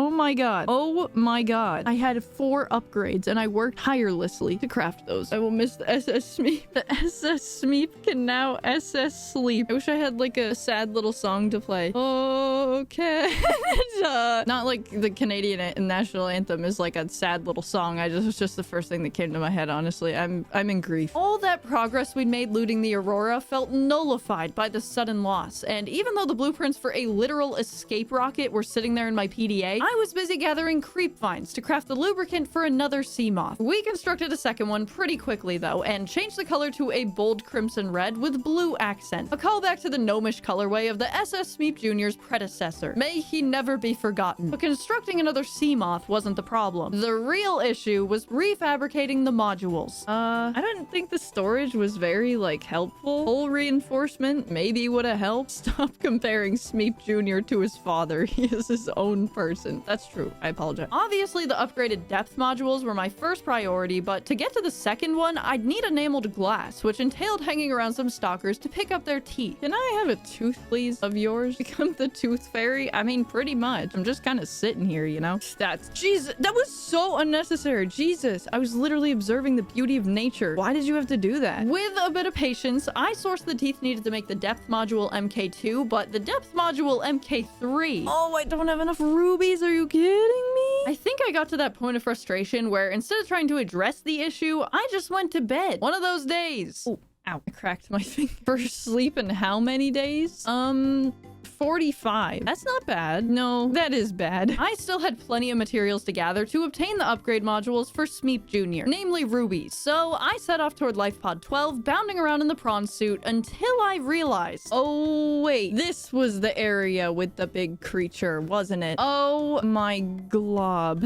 I had 4 upgrades, and I worked tirelessly to craft those. I will miss the SS Smeep. The SS Smeep can now SS sleep. I wish I had like a sad little song to play. Oh, Canada. Not like the Canadian national anthem is like a sad little song. It's just the first thing that came to my head, honestly. I'm in grief. All that progress we'd made looting the Aurora felt nullified by the sudden loss, and even though the blueprints for a literal escape rocket were sitting there in my PDA, I was busy gathering creep vines to craft the lubricant for another Seamoth. We constructed a second one pretty quickly though, and changed the color to a bold crimson red with blue accent, a callback to the gnomish colorway of the SS Smeep Jr.'s predecessor. May he never be forgotten. But constructing another Seamoth wasn't the problem. The real issue was refabricating the modules. I didn't think the storage was very like helpful. Hull reinforcement maybe would have helped. Stop comparing Smeep Jr. to his father. He is his own person. That's true. I apologize. Obviously, the upgraded depth modules were my first priority, but to get to the second one, I'd need enameled glass, which entailed hanging around some stalkers to pick up their teeth. Can I have a tooth, please, of yours? Become the tooth fairy? I mean, pretty much. I'm just kind of sitting here, you know? Jesus, that was so unnecessary. Jesus, I was literally observing the beauty of nature. Why did you have to do that? With a bit of patience, I sourced the teeth needed to make the depth module MK2, but the depth module MK3. Oh, I don't have enough rubies. Are you kidding me? I think I got to that point of frustration where instead of trying to address the issue, I just went to bed. One of those days. Oh, ow. I cracked my finger. For sleep in how many days? 45. That's not bad. No, that is bad. I still had plenty of materials to gather to obtain the upgrade modules for Smeep Jr., namely rubies. So I set off toward Life Pod 12, bounding around in the Prawn Suit until I realized... Oh, wait. This was the area with the big creature, wasn't it? Oh my glob.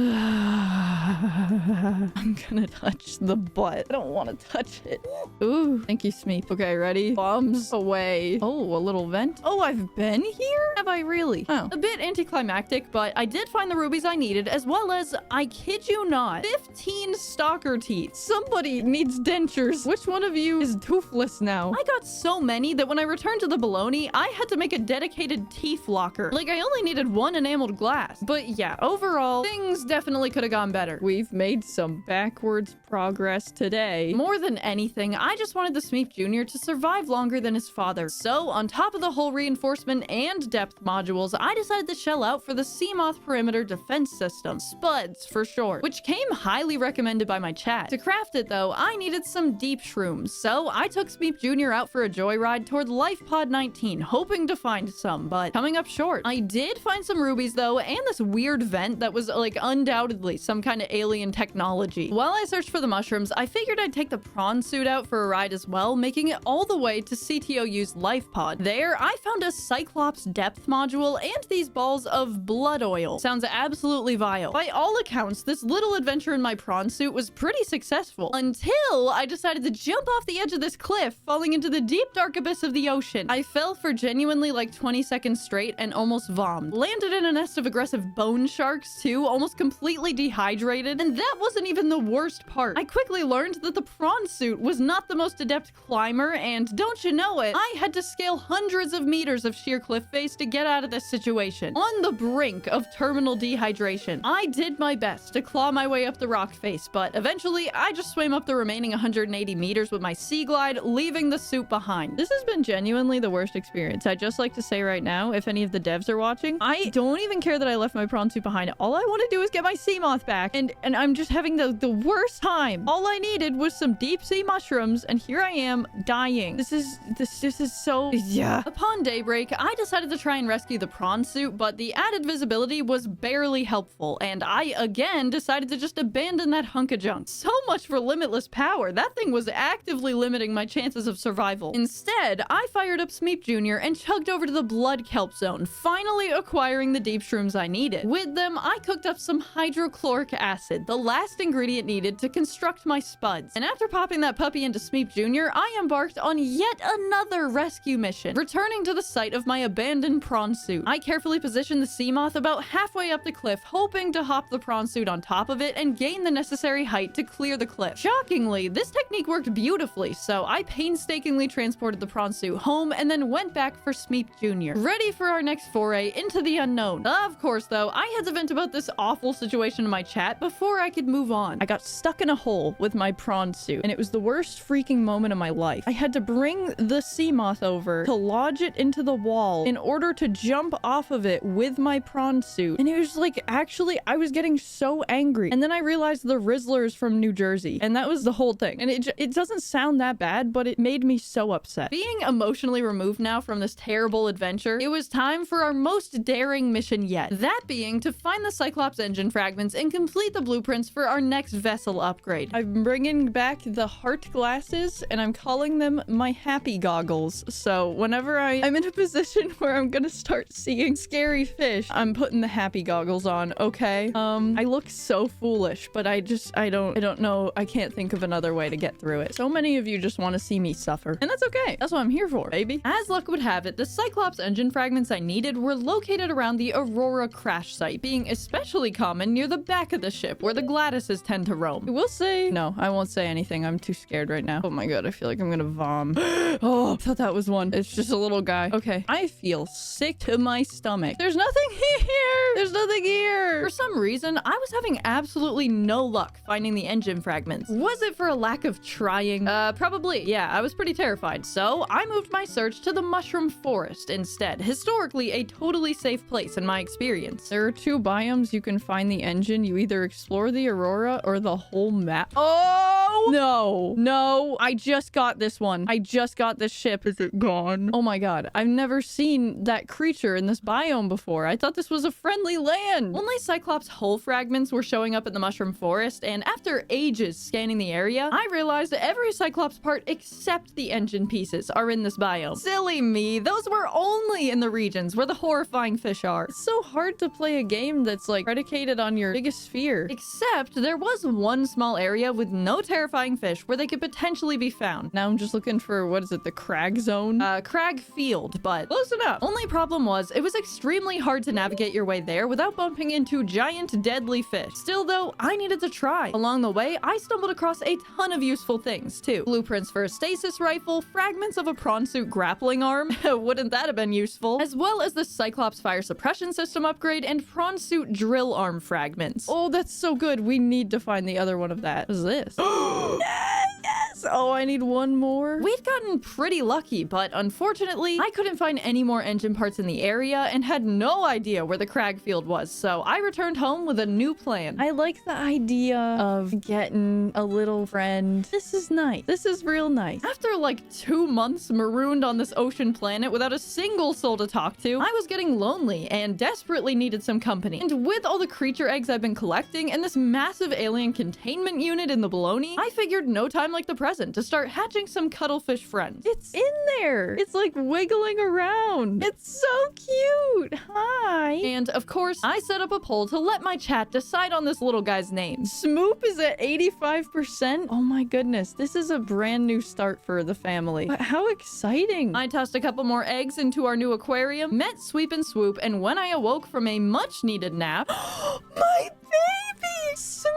I'm gonna touch the butt. I don't want to touch it. Ooh, thank you, Smeep. Okay, ready? Bombs away. Oh, a little vent. Oh, I've been here? Have I really? Oh. A bit anticlimactic, but I did find the rubies I needed, as well as, I kid you not, 15 stalker teeth. Somebody needs dentures. Which one of you is toothless now? I got so many that when I returned to the baloney, I had to make a dedicated teeth locker. Like, I only needed one enameled glass. But yeah, overall, things definitely could have gone better. We've made some backwards progress today. More than anything, I just wanted the Smeep Jr. to survive longer than his father. So, on top of the whole reinforcement and depth modules, I decided to shell out for the Seamoth perimeter defense system, SPUDS for short, which came highly recommended by my chat. To craft it though, I needed some deep shrooms, so I took Smeep Jr. out for a joyride toward Life Pod 19, hoping to find some, but coming up short. I did find some rubies though, and this weird vent that was like undoubtedly some kind of alien technology. While I searched for the mushrooms, I figured I'd take the Prawn Suit out for a ride as well, making it all the way to CTOU's Life Pod. There, I found a Cyclops depth module and these balls of blood oil. Sounds absolutely vile. By all accounts, this little adventure in my Prawn Suit was pretty successful until I decided to jump off the edge of this cliff, falling into the deep dark abyss of the ocean. I fell for genuinely like 20 seconds straight and almost vommed. Landed in a nest of aggressive bone sharks too, almost completely dehydrated, and that wasn't even the worst part. I quickly learned that the Prawn Suit was not the most adept climber, and don't you know it, I had to scale hundreds of meters of sheer cliff face to get out of this situation. On the brink of terminal dehydration, I did my best to claw my way up the rock face, but eventually I just swam up the remaining 180 meters with my sea glide, leaving the suit behind. This has been genuinely the worst experience. I'd just like to say right now, if any of the devs are watching, I don't even care that I left my Prawn Suit behind. All I want to do is get my Seamoth back, and I'm just having the worst time. All I needed was some deep sea mushrooms, and here I am dying. This is so... Yeah. Upon daybreak, I decided to try and rescue the Prawn Suit, but the added visibility was barely helpful, and I again decided to just abandon that hunk of junk. So much for limitless power. That thing was actively limiting my chances of survival. Instead, I fired up Smeep Jr. and chugged over to the blood kelp zone, finally acquiring the deep shrooms I needed. With them, I cooked up some hydrochloric acid, the last ingredient needed to construct my spuds. And after popping that puppy into Smeep Jr., I embarked on yet another rescue mission, returning to the site of my abandoned Prawn Suit. I carefully positioned the Seamoth about halfway up the cliff, hoping to hop the Prawn Suit on top of it and gain the necessary height to clear the cliff. Shockingly, this technique worked beautifully, so I painstakingly transported the Prawn Suit home and then went back for Smeep Jr., ready for our next foray into the unknown. Of course, though, I had to vent about this awful situation in my chat before I could move on. I got stuck in a hole with my Prawn Suit, and it was the worst freaking moment of my life. I had to bring the Seamoth over to lodge it into the wall in order to jump off of it with my Prawn Suit. And it was like, actually, I was getting so angry. And then I realized the Rizzlers from New Jersey, and that was the whole thing. And it doesn't sound that bad, but it made me so upset. Being emotionally removed now from this terrible adventure, it was time for our most daring mission yet. That being to find the Cyclops engine fragments and complete the blueprints for our next vessel upgrade. I'm bringing back the heart glasses, and I'm calling them my happy goggles. So whenever I'm in a position where I'm gonna start seeing scary fish, I'm putting the happy goggles on, okay? I look so foolish, but I don't know. I can't think of another way to get through it. So many of you just want to see me suffer, and that's okay. That's what I'm here for, baby. As luck would have it, the Cyclops engine fragments I needed were located around the Aurora crash site, being especially common near the back of the ship where the Gladyses tend to roam. I will say... No, I won't say anything. I'm too scared right now. Oh my god, feel like I'm gonna vom. Oh, I thought that was one. It's just a little guy. Okay. I feel sick to my stomach. There's nothing here. There's nothing here. For some reason, I was having absolutely no luck finding the engine fragments. Was it for a lack of trying? Probably. Yeah, I was pretty terrified. So I moved my search to the mushroom forest instead. Historically, a totally safe place in my experience. There are 2 biomes you can find the engine. You either explore the Aurora or the whole map. Oh! No. No. I just got this one. I just got this ship. Is it gone? Oh my god. I've never seen that creature in this biome before. I thought this was a friendly land. Only Cyclops hull fragments were showing up in the mushroom forest, and after ages scanning the area, I realized that every Cyclops part except the engine pieces are in this biome. Silly me. Those were only in the regions where the horrifying fish are. It's so hard to play a game that's like predicated on your biggest fear. Except there was one small area with no terrifying fish where they could potentially be found. Now I'm just looking for, what is it, the crag zone? Crag Field, but close enough. Only problem was, it was extremely hard to navigate your way there without bumping into giant deadly fish. Still though, I needed to try. Along the way, I stumbled across a ton of useful things too. Blueprints for a stasis rifle, fragments of a Prawn Suit grappling arm, wouldn't that have been useful? As well as the Cyclops fire suppression system upgrade and Prawn Suit drill arm fragments. Oh, that's so good. We need to find the other one of that. What is this? Yes! Oh, I need one more. We'd gotten pretty lucky, but unfortunately, I couldn't find any more engine parts in the area and had no idea where the crag field was, so I returned home with a new plan. I like the idea of getting a little friend. This is nice. This is real nice. After like 2 months marooned on this ocean planet without a single soul to talk to, I was getting lonely and desperately needed some company. And with all the creature eggs I've been collecting and this massive alien containment unit in the baloney, I figured no time like the present to start hatching some cuttlefish friends. It's in there. It's like wiggling around. It's so cute. Hi. And of course, I set up a poll to let my chat decide on this little guy's name. Smeep is at 85%. Oh my goodness. This is a brand new start for the family. But how exciting. I tossed a couple more eggs into our new aquarium, met Sweep and Swoop, and when I awoke from a much needed nap, my baby! Smeep!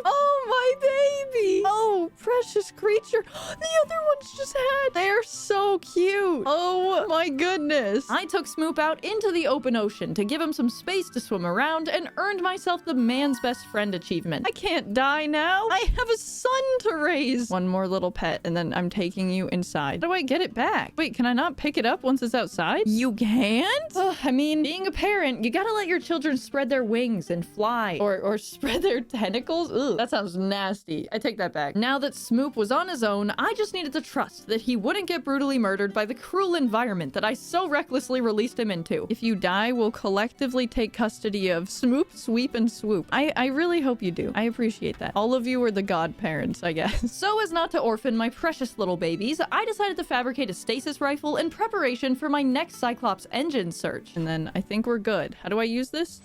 Oh, my baby! Oh, precious creature. The other ones just had. They're so cute. Oh my goodness. I took Smeep out into the open ocean to give him some space to swim around and earned myself the man's best friend achievement. I can't die now. I have a son to raise. One more little pet and then I'm taking you inside. How do I get it back? Wait, can I not pick it up once it's outside? You can't? I mean, being a parent, you gotta let your children spread their wings and fly. Or spread their tentacles. Ugh, that sounds nasty. I take that back. Now that Smeep was on his own, I just needed to trust that he wouldn't get brutally murdered by the cruel environment that I so recklessly released him into. If you die, we'll collectively take custody of Smeep, Sweep, and Swoop. I really hope you do. I appreciate that. All of you are the godparents, I guess. So as not to orphan my precious little babies, I decided to fabricate a stasis rifle in preparation for my next Cyclops engine search. And then I think we're good. How do I use this?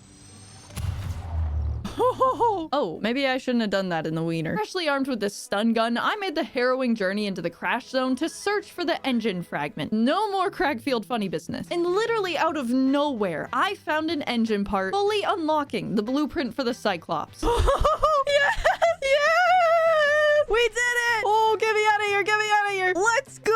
Oh, maybe I shouldn't have done that in the wiener. Freshly armed with this stun gun, I made the harrowing journey into the crash zone to search for the engine fragment. No more Cragfield funny business. And literally out of nowhere, I found an engine part, fully unlocking the blueprint for the Cyclops. Yes! Yes! We did it! Oh, get me out of here! Get me out of here! Let's go!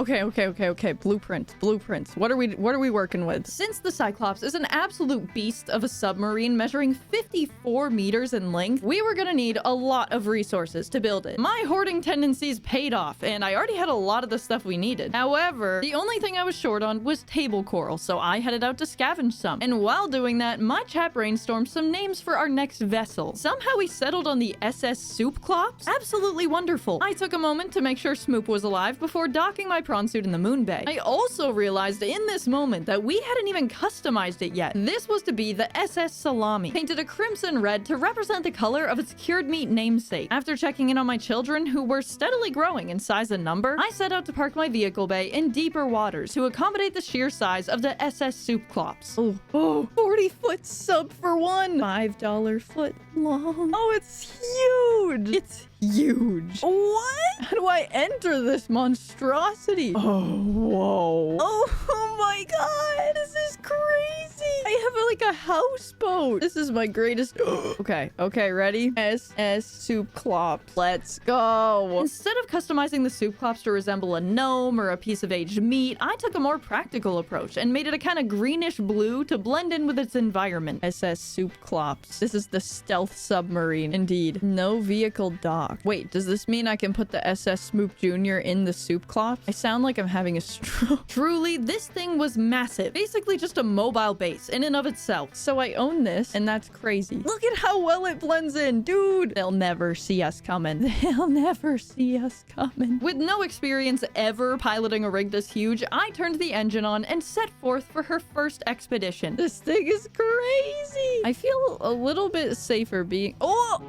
Okay. Blueprints. What are we working with? Since the Cyclops is an absolute beast of a submarine measuring 54 meters in length, we were gonna need a lot of resources to build it. My hoarding tendencies paid off, and I already had a lot of the stuff we needed. However, the only thing I was short on was table coral, so I headed out to scavenge some. And while doing that, my chat brainstormed some names for our next vessel. Somehow we settled on the SS Cyclops. Absolutely wonderful. I took a moment to make sure Smeep was alive before docking my prawn suit in the moon bay. I also realized in this moment that we hadn't even customized it yet. This was to be the SS Salami, painted a crimson red to represent the color of its cured meat namesake. After checking in on my children, who were steadily growing in size and number, I set out to park my vehicle bay in deeper waters to accommodate the sheer size of the SS Cyclops. Oh, 40-foot sub for one. $5 foot long. Oh, it's huge. It's huge. What? How do I enter this monstrosity? Oh, whoa. Oh my god. This is crazy. I have like a houseboat. This is my greatest. Okay, ready? SS Cyclops. Let's go. Instead of customizing the Cyclops to resemble a gnome or a piece of aged meat, I took a more practical approach and made it a kind of greenish blue to blend in with its environment. SS Cyclops. This is the stealth submarine. Indeed. No vehicle dock. Wait, does this mean I can put the SS Smeep Jr. in the Cyclops? I sound like I'm having a stroke. Truly, this thing was massive. Basically just a mobile base in and of itself. So I own this, and that's crazy. Look at how well it blends in, dude. They'll never see us coming. They'll never see us coming. With no experience ever piloting a rig this huge, I turned the engine on and set forth for her first expedition. This thing is crazy. I feel a little bit safer being... Oh!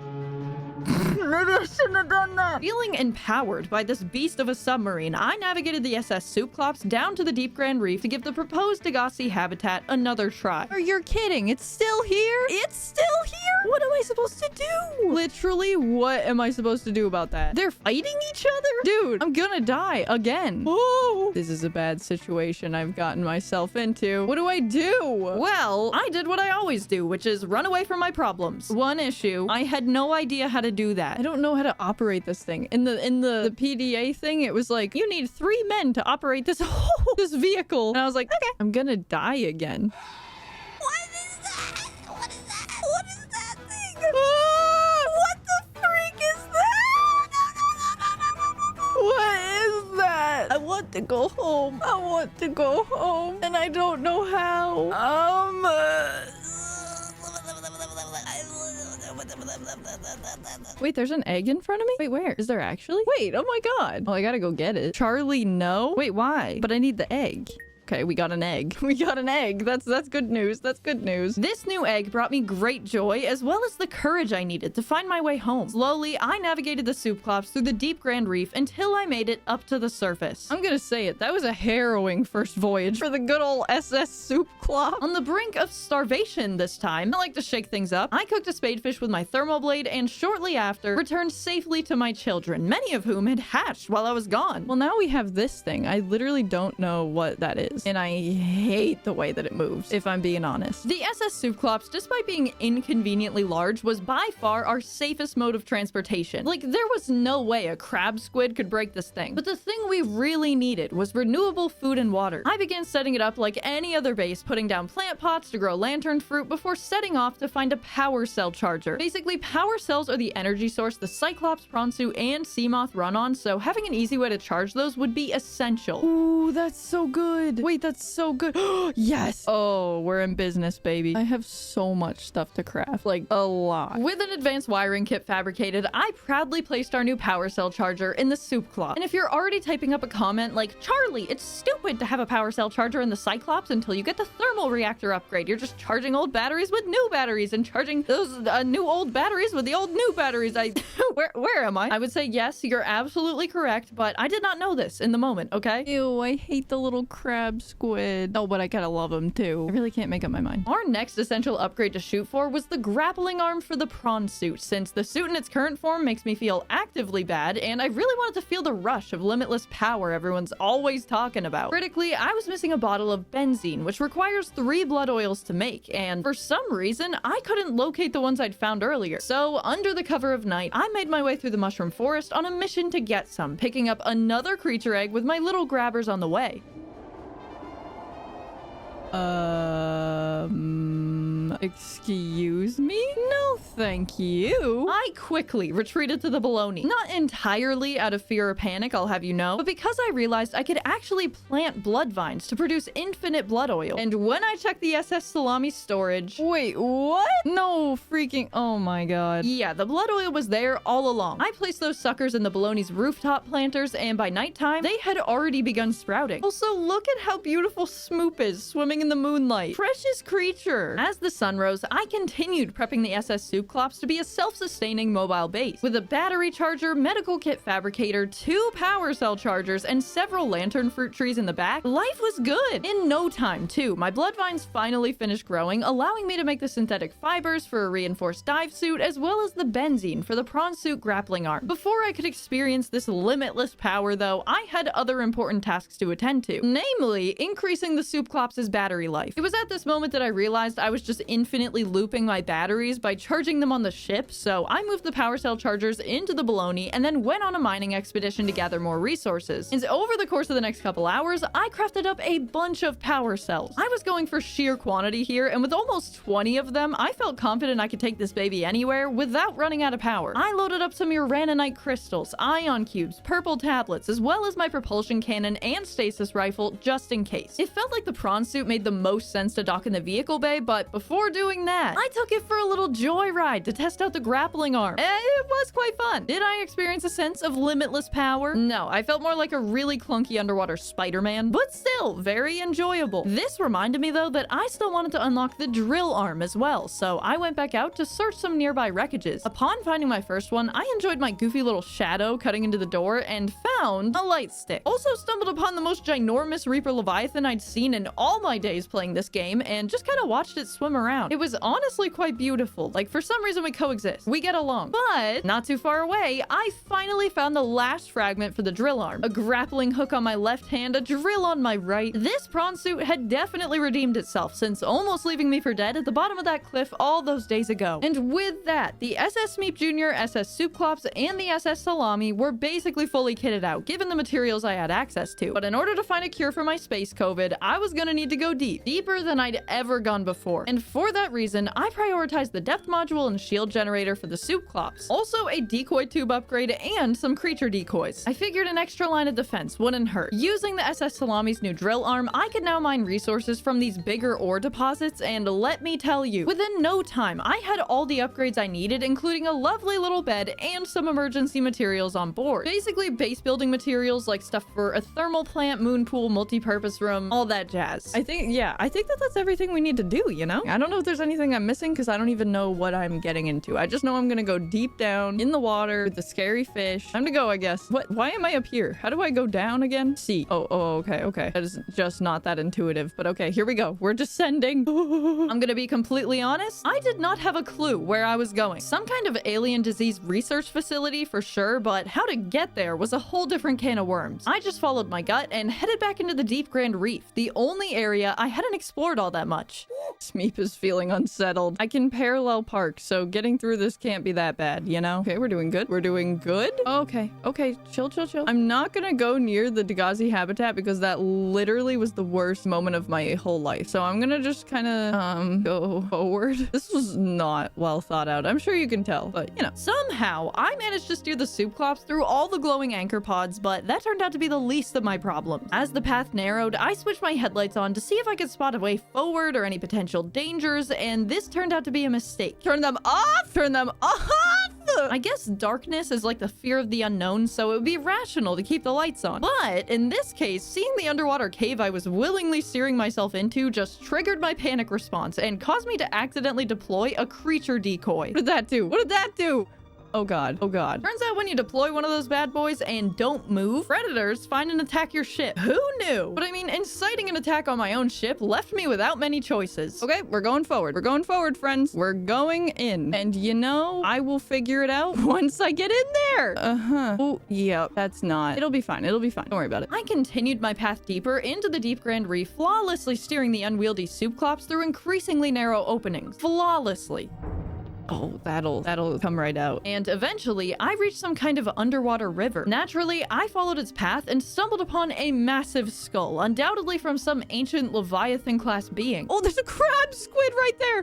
Maybe I shouldn't have done that. Feeling empowered by this beast of a submarine, I navigated the SS Cyclops down to the Deep Grand Reef to give the proposed Degasi Habitat another try. Are you kidding? It's still here? It's still here? What am I supposed to do? Literally, what am I supposed to do about that? They're fighting each other? Dude, I'm gonna die again. Oh, this is a bad situation I've gotten myself into. What do I do? Well, I did what I always do, which is run away from my problems. One issue, I had no idea how to do that. I don't know how to operate this thing. In the PDA thing, it was like, you need 3 men to operate this this vehicle. And I was like, okay, I'm gonna die again. What is that? What is that? What is that thing? What the freak is that? What is that? I want to go home. I want to go home. And I don't know how. Wait, there's an egg in front of me? Wait, where? Is there actually? Wait, oh my god. Oh, I gotta go get it. Charlie, no? Wait, why? But I need the egg. Okay, we got an egg. We got an egg. That's good news. That's good news. This new egg brought me great joy, as well as the courage I needed to find my way home. Slowly, I navigated the Cyclops through the Deep Grand Reef until I made it up to the surface. I'm gonna say it. That was a harrowing first voyage for the good old SS Cyclops. On the brink of starvation this time, I like to shake things up. I cooked a spadefish with my thermal blade and shortly after, returned safely to my children, many of whom had hatched while I was gone. Well, now we have this thing. I literally don't know what that is. And I hate the way that it moves, if I'm being honest. The SS Cyclops, despite being inconveniently large, was by far our safest mode of transportation. Like, there was no way a crab squid could break this thing. But the thing we really needed was renewable food and water. I began setting it up like any other base, putting down plant pots to grow lantern fruit before setting off to find a power cell charger. Basically, power cells are the energy source the Cyclops, Prawn Suit, and Seamoth run on, so having an easy way to charge those would be essential. Ooh, that's so good. Wait, that's so good. Yes. Oh, we're in business, baby. I have so much stuff to craft. Like, a lot. With an advanced wiring kit fabricated, I proudly placed our new power cell charger in the Cyclops. And if you're already typing up a comment like, Charlie, it's stupid to have a power cell charger in the Cyclops until you get the thermal reactor upgrade. You're just charging old batteries with new batteries and charging those new old batteries with the old new batteries. Where am I? I would say, yes, you're absolutely correct, but I did not know this in the moment, okay? Ew, I hate the little crab squid. Oh, but I gotta love him too. I really can't make up my mind. Our next essential upgrade to shoot for was the grappling arm for the Prawn Suit, since the suit in its current form makes me feel actively bad, and I really wanted to feel the rush of limitless power everyone's always talking about. Critically, I was missing a bottle of benzene, which requires 3 blood oils to make, and for some reason, I couldn't locate the ones I'd found earlier. So, under the cover of night, I made my way through the mushroom forest on a mission to get some, picking up another creature egg with my little grabbers on the way. Excuse me? No, thank you. I quickly retreated to the baloney. Not entirely out of fear or panic, I'll have you know, but because I realized I could actually plant blood vines to produce infinite blood oil. And when I checked the SS Salami storage... Wait, what? No freaking... Oh my god. Yeah, the blood oil was there all along. I placed those suckers in the baloney's rooftop planters, and by nighttime, they had already begun sprouting. Also, look at how beautiful Smeep is, swimming in the moonlight. Precious creature. As the sun rose, I continued prepping the SS Cyclops to be a self-sustaining mobile base. With a battery charger, medical kit fabricator, 2 power cell chargers, and several lantern fruit trees in the back, life was good. In no time, too, my blood vines finally finished growing, allowing me to make the synthetic fibers for a reinforced dive suit, as well as the benzene for the Prawn Suit grappling arm. Before I could experience this limitless power, though, I had other important tasks to attend to, namely increasing the Cyclops' battery life. It was at this moment that I realized I was just infinitely looping my batteries by charging them on the ship, so I moved the power cell chargers into the baloney and then went on a mining expedition to gather more resources. And over the course of the next couple hours, I crafted up a bunch of power cells. I was going for sheer quantity here, and with almost 20 of them, I felt confident I could take this baby anywhere without running out of power. I loaded up some uranite crystals, ion cubes, purple tablets, as well as my propulsion cannon and stasis rifle just in case. It felt like the Prawn Suit made the most sense to dock in the vehicle bay, but before doing that, I took it for a little joyride to test out the grappling arm. It was quite fun. Did I experience a sense of limitless power? No, I felt more like a really clunky underwater Spider-Man, but still very enjoyable. This reminded me though that I still wanted to unlock the drill arm as well, so I went back out to search some nearby wreckages. Upon finding my first one, I enjoyed my goofy little shadow cutting into the door and found a light stick. Also stumbled upon the most ginormous Reaper Leviathan I'd seen in all my days playing this game and just kind of watched it swim around. It was honestly quite beautiful. Like, for some reason we coexist. We get along. But not too far away, I finally found the last fragment for the drill arm. A grappling hook on my left hand, a drill on my right. This Prawn Suit had definitely redeemed itself since almost leaving me for dead at the bottom of that cliff all those days ago. And with that, the SS Smeep Jr., SS Cyclops, and the SS Salami were basically fully kitted out, given the materials I had access to. But in order to find a cure for my space COVID, I was gonna need to go deep, deeper than I'd ever gone before. And for that reason, I prioritized the depth module and shield generator for the Cyclops. Also a decoy tube upgrade and some creature decoys. I figured an extra line of defense wouldn't hurt. Using the SS Salami's new drill arm, I could now mine resources from these bigger ore deposits, and let me tell you, within no time, I had all the upgrades I needed, including a lovely little bed and some emergency materials on board. Basically base building materials like stuff for a thermal plant, moon pool, multi-purpose room, all that jazz. I think that that's everything we need to do, you know? I don't know if there's anything I'm missing because I don't even know what I'm getting into. I just know I'm gonna go deep down in the water with the scary fish. Time to go, I guess. What? Why am I up here? How do I go down again? See. Oh, okay. That is just not that intuitive, but okay, here we go. We're descending. I'm gonna be completely honest. I did not have a clue where I was going. Some kind of alien disease research facility for sure, but how to get there was a whole different can of worms. I just followed my gut and headed back into the Deep Grand Reef, the only area I hadn't explored all that much. Smeep is feeling unsettled. I can parallel park, so getting through this can't be that bad, you know? Okay, we're doing good. We're doing good. Okay, chill. I'm not gonna go near the Degasi Habitat because that literally was the worst moment of my whole life. So I'm gonna just kind of go forward. This was not well thought out. I'm sure you can tell, but you know. Somehow, I managed to steer the Cyclops through all the glowing anchor pods, but that turned out to be the least of my problems. As the path narrowed, I switched my headlights on to see if I could spot a way forward or any potential dangers, and this turned out to be a mistake. Turn them off! Turn them off! I guess darkness is like the fear of the unknown, so it would be rational to keep the lights on. But in this case, seeing the underwater cave I was willingly steering myself into just triggered my panic response and caused me to accidentally deploy a creature decoy. What did that do? What did that do? Oh god. Turns out when you deploy one of those bad boys and don't move, predators find and attack your ship. Who knew? But I mean, inciting an attack on my own ship left me without many choices. Okay, we're going forward. We're going forward, friends. We're going in. And you know, I will figure it out once I get in there. Oh, yep. That's not. It'll be fine. Don't worry about it. I continued my path deeper into the Deep Grand Reef, flawlessly steering the unwieldy Cyclops through increasingly narrow openings. Flawlessly. Oh, that'll come right out. And eventually, I reached some kind of underwater river. Naturally, I followed its path and stumbled upon a massive skull, undoubtedly from some ancient Leviathan-class being. Oh, there's a crab squid right there!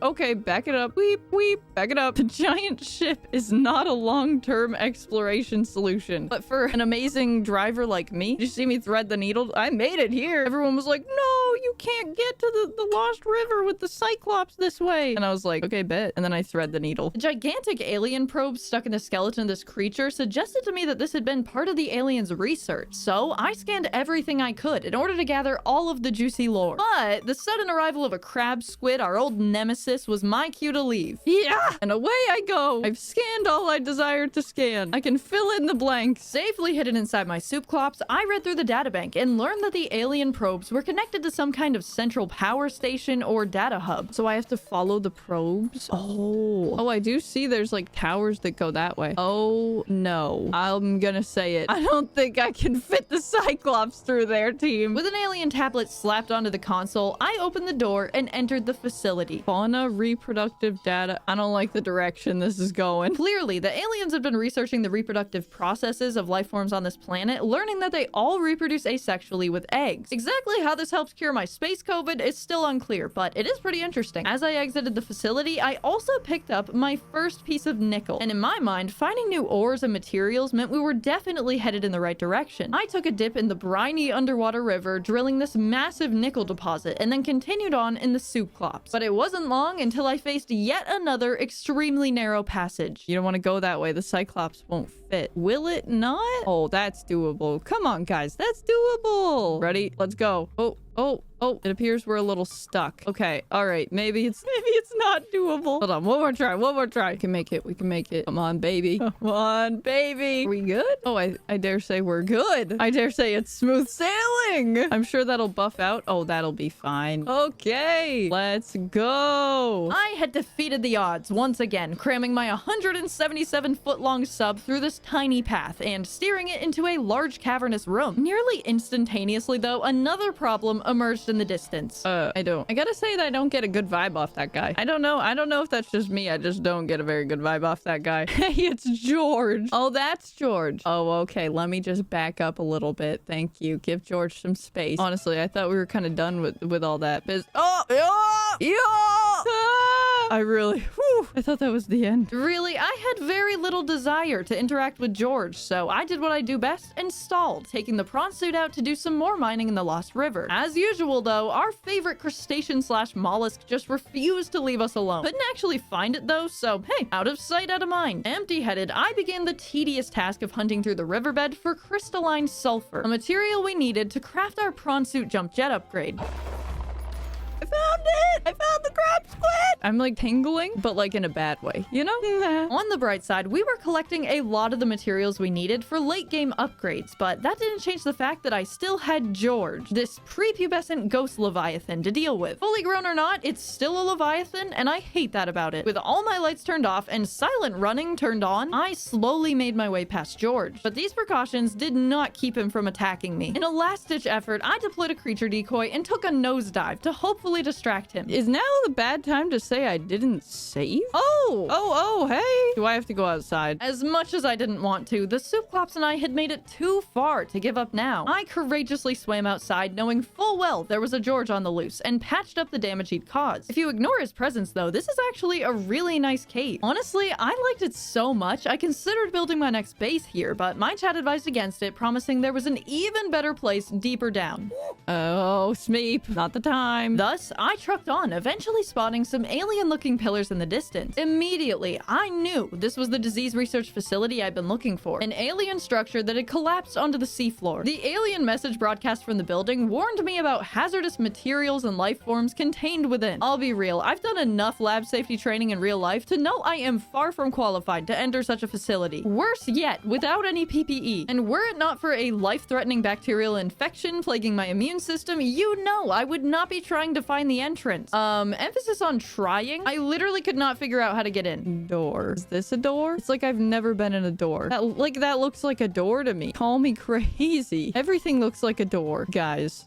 Okay, back it up. Weep, back it up. The giant ship is not a long-term exploration solution. But for an amazing driver like me, did you see me thread the needle? I made it here. Everyone was like, no, you can't get to the Lost River with the Cyclops this way. And I was like, okay, bet. And then I thread the needle. The gigantic alien probe stuck in the skeleton of this creature suggested to me that this had been part of the aliens' research. So I scanned everything I could in order to gather all of the juicy lore. But the sudden arrival of a crab squid, our old nemesis, was my cue to leave. Yeah! And away I go. I've scanned all I desired to scan. I can fill in the blanks. Safely hidden inside my Cyclops, I read through the databank and learned that the alien probes were connected to some kind of central power station or data hub. So I have to follow the probes? Oh, I do see there's like towers that go that way. Oh, no. I'm gonna say it. I don't think I can fit the Cyclops through there, team. With an alien tablet slapped onto the console, I opened the door and entered the facility. Fauna reproductive data. I don't like the direction this is going. Clearly, the aliens have been researching the reproductive processes of life forms on this planet, learning that they all reproduce asexually with eggs. Exactly how this helps cure my space COVID is still unclear, but it is pretty interesting. As I exited the facility, I also picked up my first piece of nickel. And in my mind, finding new ores and materials meant we were definitely headed in the right direction. I took a dip in the briny underwater river, drilling this massive nickel deposit, and then continued on in the Cyclops. But it wasn't long until I faced yet another extremely narrow passage. You don't want to go that way. The Cyclops won't fit. Will it not? Oh, that's doable. Come on, guys. That's doable. Ready? Let's go. Oh, it appears we're a little stuck. Okay, all right. Maybe it's not doable. Hold on, one more try. We can make it. Come on, baby. Come on, baby. Are we good? Oh, I dare say we're good. I dare say it's smooth sailing. I'm sure that'll buff out. Oh, that'll be fine. Okay, let's go. I had defeated the odds once again, cramming my 177-foot-long sub through this tiny path and steering it into a large cavernous room. Nearly instantaneously, though, another problem emerged in the distance. I gotta say that I don't get a good vibe off that guy. I don't know if that's just me. I just don't get a very good vibe off that guy. Hey, it's George. Oh, that's George. Oh, okay. Let me just back up a little bit. Thank you. Give George some space. Honestly, I thought we were kind of done with all that. I thought that was the end. Really, I had very little desire to interact with George, so I did what I do best and stalled, taking the Prawn Suit out to do some more mining in the Lost River. As usual, though, our favorite crustacean/mollusk just refused to leave us alone. Couldn't actually find it, though, so hey, out of sight, out of mind. Empty-headed, I began the tedious task of hunting through the riverbed for crystalline sulfur, a material we needed to craft our Prawn Suit jump jet upgrade. I found it! I found the crab squid! I'm like tingling, but like in a bad way, you know? On the bright side, we were collecting a lot of the materials we needed for late game upgrades, but that didn't change the fact that I still had George, this prepubescent ghost leviathan, to deal with. Fully grown or not, it's still a leviathan, and I hate that about it. With all my lights turned off and silent running turned on, I slowly made my way past George. But these precautions did not keep him from attacking me. In a last-ditch effort, I deployed a creature decoy and took a nosedive to hopefully distract him. Is now the bad time to say I didn't save? Oh, hey. Do I have to go outside? As much as I didn't want to, the Cyclops and I had made it too far to give up now. I courageously swam outside, knowing full well there was a George on the loose, and patched up the damage he'd caused. If you ignore his presence, though, this is actually a really nice cave. Honestly, I liked it so much, I considered building my next base here, but my chat advised against it, promising there was an even better place deeper down. Oh, Smeep, not the time. Thus, I trucked on, eventually spotting some alien-looking pillars in the distance. Immediately, I knew this was the disease research facility I'd been looking for, an alien structure that had collapsed onto the seafloor. The alien message broadcast from the building warned me about hazardous materials and life forms contained within. I'll be real, I've done enough lab safety training in real life to know I am far from qualified to enter such a facility. Worse yet, without any PPE. And were it not for a life-threatening bacterial infection plaguing my immune system, you know I would not be trying to find the entrance. Emphasis on trying. I literally could not figure out how to get in. Door. Is this a door? It's like I've never been in a door. That looks like a door to me. Call me crazy. Everything looks like a door, guys.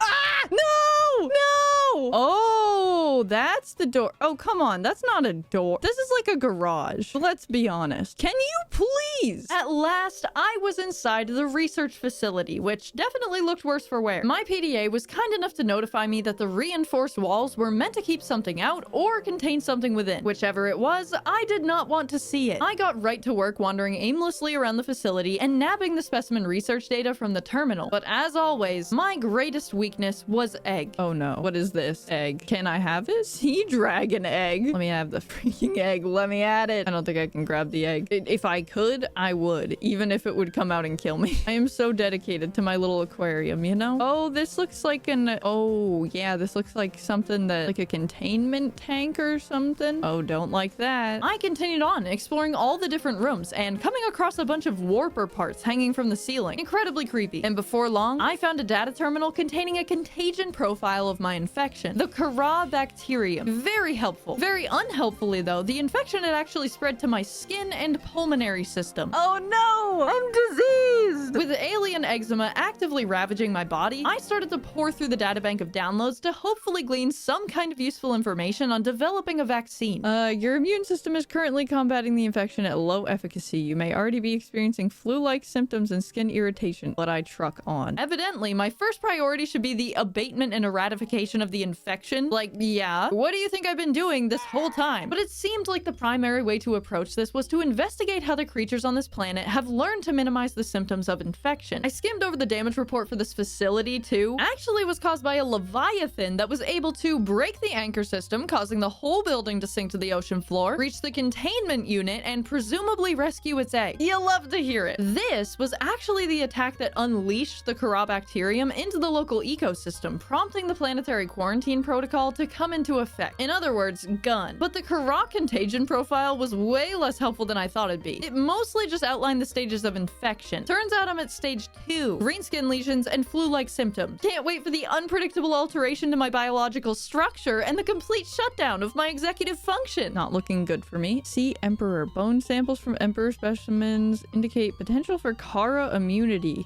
Ah! No! No! Oh, that's the door. Oh, come on. That's not a door. This is like a garage. Let's be honest. Can you please? At last, I was inside the research facility, which definitely looked worse for wear. My PDA was kind enough to notify me that the reinforced walls were meant to keep something out or contain something within. Whichever it was, I did not want to see it. I got right to work wandering aimlessly around the facility and nabbing the specimen research data from the terminal. But as always, my greatest weakness was egg. Oh no. What is this? Egg. Can I have it? Sea dragon egg. Let me have the freaking egg. Let me at it. I don't think I can grab the egg. If I could, I would. Even if it would come out and kill me. I am so dedicated to my little aquarium, you know? Oh, this looks like an... Oh, yeah. This looks like something that... Like a containment tank or something. Oh, don't like that. I continued on, exploring all the different rooms and coming across a bunch of warper parts hanging from the ceiling. Incredibly creepy. And before long, I found a data terminal containing a contagion profile of my infection, the a.k.a. bacterium. Very helpful. Very unhelpfully, though, the infection had actually spread to my skin and pulmonary system. Oh no! I'm diseased! With alien eczema actively ravaging my body, I started to pour through the databank of downloads to hopefully glean some kind of useful information on developing a vaccine. Your immune system is currently combating the infection at low efficacy. You may already be experiencing flu-like symptoms and skin irritation, but I truck on. Evidently, my first priority should be the abatement and eradication of the infection. Like, yeah, what do you think I've been doing this whole time? But it seemed like the primary way to approach this was to investigate how the creatures on this planet have learned to minimize the symptoms of infection. I skimmed over the damage report for this facility too. Actually, it was caused by a leviathan that was able to break the anchor system, causing the whole building to sink to the ocean floor, reach the containment unit, and presumably rescue its egg. You'll love to hear it. This was actually the attack that unleashed the a.k.a. bacterium into the local ecosystem, prompting the planetary quarantine protocol to come into effect. In other words, gun. But the a.k.a. contagion profile was way less helpful than I thought it'd be. It mostly just outlined the stages of infection. Turns out I'm at stage 2, green skin lesions and flu-like symptoms. Can't wait for the unpredictable alteration to my biological structure and the complete shutdown of my executive function. Not looking good for me. See Emperor. Bone samples from Emperor specimens indicate potential for Kara immunity.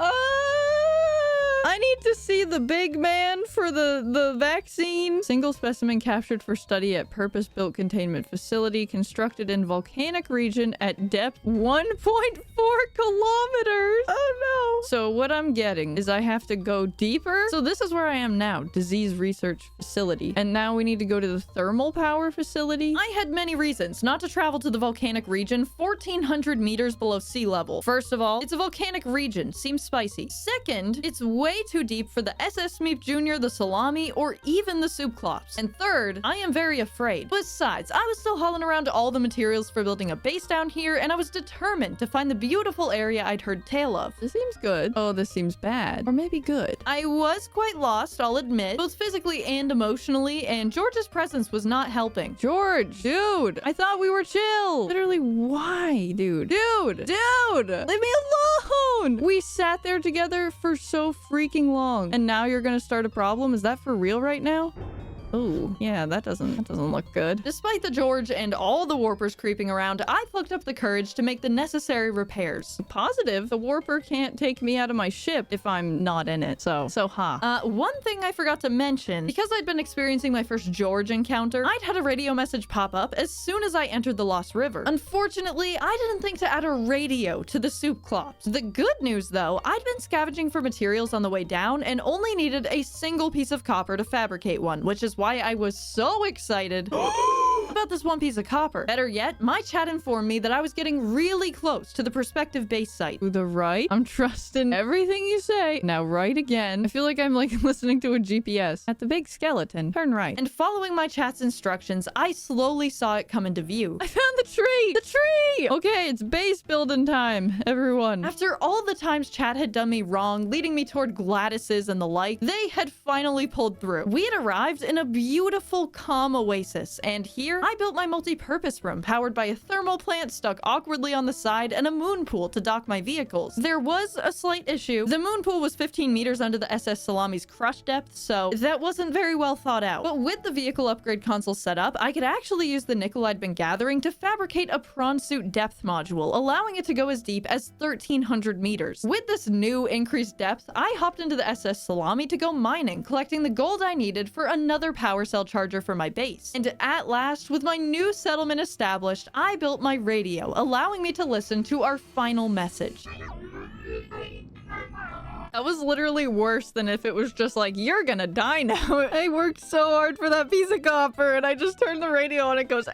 I need to see the big man for the vaccine. Single specimen captured for study at purpose-built containment facility constructed in volcanic region at depth 1.4 kilometers. Oh no. So what I'm getting is I have to go deeper. So this is where I am now, disease research facility. And now we need to go to the thermal power facility. I had many reasons not to travel to the volcanic region 1,400 meters below sea level. First of all, it's a volcanic region. Seems spicy. Second, it's way too deep for the SS Smeep Jr., the Salami, or even the Cyclops. And third, I am very afraid. Besides, I was still hauling around all the materials for building a base down here, and I was determined to find the beautiful area I'd heard tale of. This seems good. Oh, this seems bad. Or maybe good. I was quite lost, I'll admit, both physically and emotionally, and George's presence was not helping. George, dude, I thought we were chill. Literally, why, dude? Dude, leave me alone. We sat there together for so freaking long, and now you're gonna start a problem? Is that for real right now? Oh, yeah, that doesn't look good. Despite the George and all the warpers creeping around, I plucked up the courage to make the necessary repairs. Positive, the warper can't take me out of my ship if I'm not in it, so ha. One thing I forgot to mention, because I'd been experiencing my first George encounter, I'd had a radio message pop up as soon as I entered the Lost River. Unfortunately, I didn't think to add a radio to the Cyclops. The good news, though, I'd been scavenging for materials on the way down and only needed a single piece of copper to fabricate one, which is why I was so excited about this one piece of copper. Better yet, my chat informed me that I was getting really close to the prospective base site. To the right? I'm trusting everything you say. Now right again. I feel like I'm like listening to a GPS. At the big skeleton, turn right. And following my chat's instructions, I slowly saw it come into view. I found the tree! The tree! Okay, it's base building time, everyone. After all the times chat had done me wrong, leading me toward Gladys's and the like, they had finally pulled through. We had arrived in a beautiful, calm oasis, and here I built my multi-purpose room powered by a thermal plant stuck awkwardly on the side and a moon pool to dock my vehicles. There was a slight issue. The moon pool was 15 meters under the SS Salami's crush depth, so that wasn't very well thought out. But with the vehicle upgrade console set up, I could actually use the nickel I'd been gathering to fabricate a Prawn Suit depth module, allowing it to go as deep as 1,300 meters. With this new increased depth, I hopped into the SS Salami to go mining, collecting the gold I needed for another power cell charger for my base. And at last, with my new settlement established, I built my radio, allowing me to listen to our final message. That was literally worse than if it was just like, you're gonna die now. I worked so hard for that piece of copper, and I just turned the radio on and it goes, I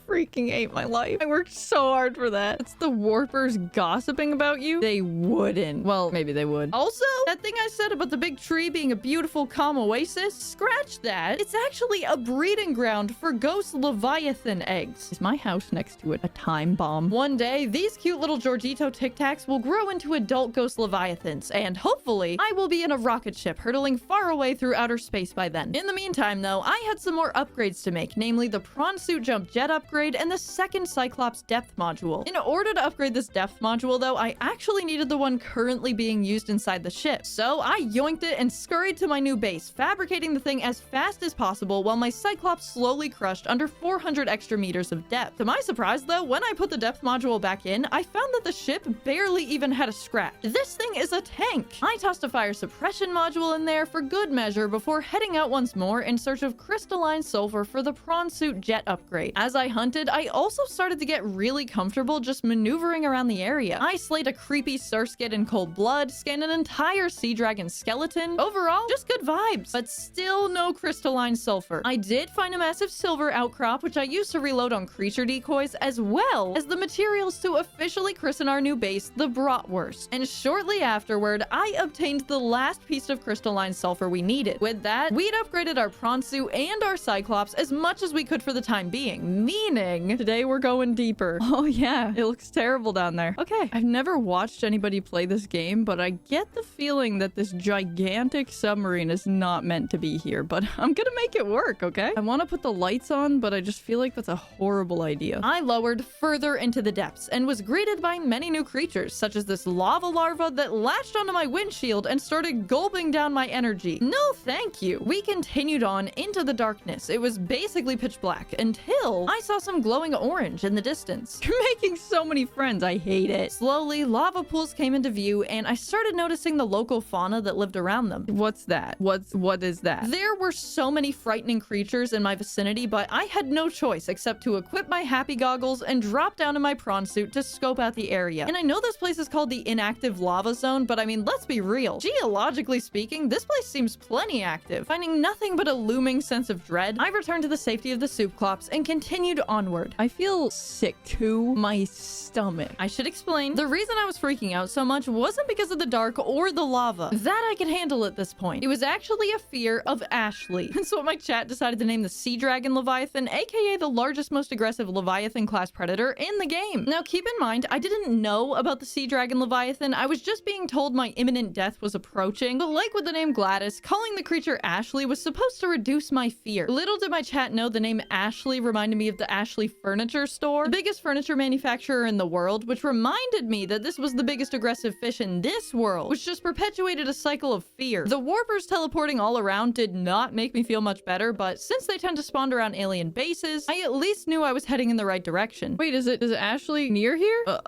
freaking hate my life. I worked so hard for that. It's the warpers gossiping about you? They wouldn't. Well, maybe they would. Also, that thing I said about the big tree being a beautiful, calm oasis, scratch that. It's actually a breeding ground for ghost leviathan eggs. Is my house next to it a time bomb? One day, these cute little Giorgito Tic Tacs will grow into adult ghost leviathans, and hopefully, I will be in a rocket ship hurtling far away through outer space by then. In the meantime, though, I had some more upgrades to make, namely the Prawn Suit Jump Jet upgrade and the second Cyclops depth module. In order to upgrade this depth module, though, I actually needed the one currently being used inside the ship. So I yoinked it and scurried to my new base, fabricating the thing as fast as possible while my Cyclops slowly crushed under 400 extra meters of depth. To my surprise, though, when I put the depth module back in, I found that the ship barely even had a scratch. This thing is a tank. I tossed a fire suppression module in there for good measure before heading out once more in search of crystalline sulfur for the Prawn Suit jet upgrade. As I hunted, I also started to get really comfortable just maneuvering around the area. I slayed a creepy surskit in cold blood, scanned an entire sea dragon skeleton. Overall, just good vibes, but still no crystalline sulfur. I did find a massive silver outcrop, which I used to reload on creature decoys, as well as the materials to officially christen our new base, the Bratwurst. And shortly afterward, I obtained the last piece of crystalline sulfur we needed. With that, we'd upgraded our Prawn Suit and our Cyclops as much as we could for the time being, meaning today we're going deeper. Oh yeah, it looks terrible down there. Okay, I've never watched anybody play this game, but I get the feeling that this gigantic submarine is not meant to be here, but I'm gonna make it work, okay? I want to put the lights on, but I just feel like that's a horrible idea. I lowered further into the depths and was greeted by many new creatures, such as this lava larva that latched onto my windshield and started gulping down my energy. No thank you. We continued on into the darkness. It was basically pitch black until I saw some glowing orange in the distance. You're making so many friends. I hate it. Slowly, lava pools came into view and I started noticing the local fauna that lived around them. What's that? What is that? There were so many frightening creatures in my vicinity, but I had no choice except to equip my happy goggles and drop down in my prawn suit to scope out the area. And I know this place is called the inactive lava zone, but I mean, let's be real. Geologically speaking, this place seems plenty active. Finding nothing but a looming sense of dread, I returned to the safety of the Cyclops and continued onward. I feel sick to my stomach. I should explain, the reason I was freaking out so much wasn't because of the dark or the lava. That I could handle at this point. It was actually a fear of Ashley. And so my chat decided to name the Sea Dragon Leviathan, aka the largest, most aggressive Leviathan class predator in the game. Now keep in mind, I didn't know about the Sea Dragon Leviathan. I was just being told my imminent death was approaching. But like with the name Gladys, calling the creature Ashley was supposed to reduce my fear. Little did my chat know the name Ashley reminded me of the Ashley Furniture Store, the biggest furniture manufacturer in the world, which reminded me that this was the biggest aggressive fish in this world, which just perpetuated a cycle of fear. The warpers teleporting all around did not make me feel much better, but since they tend to spawn around alien bases, I at least knew I was heading in the right direction. Wait, is Ashley near here?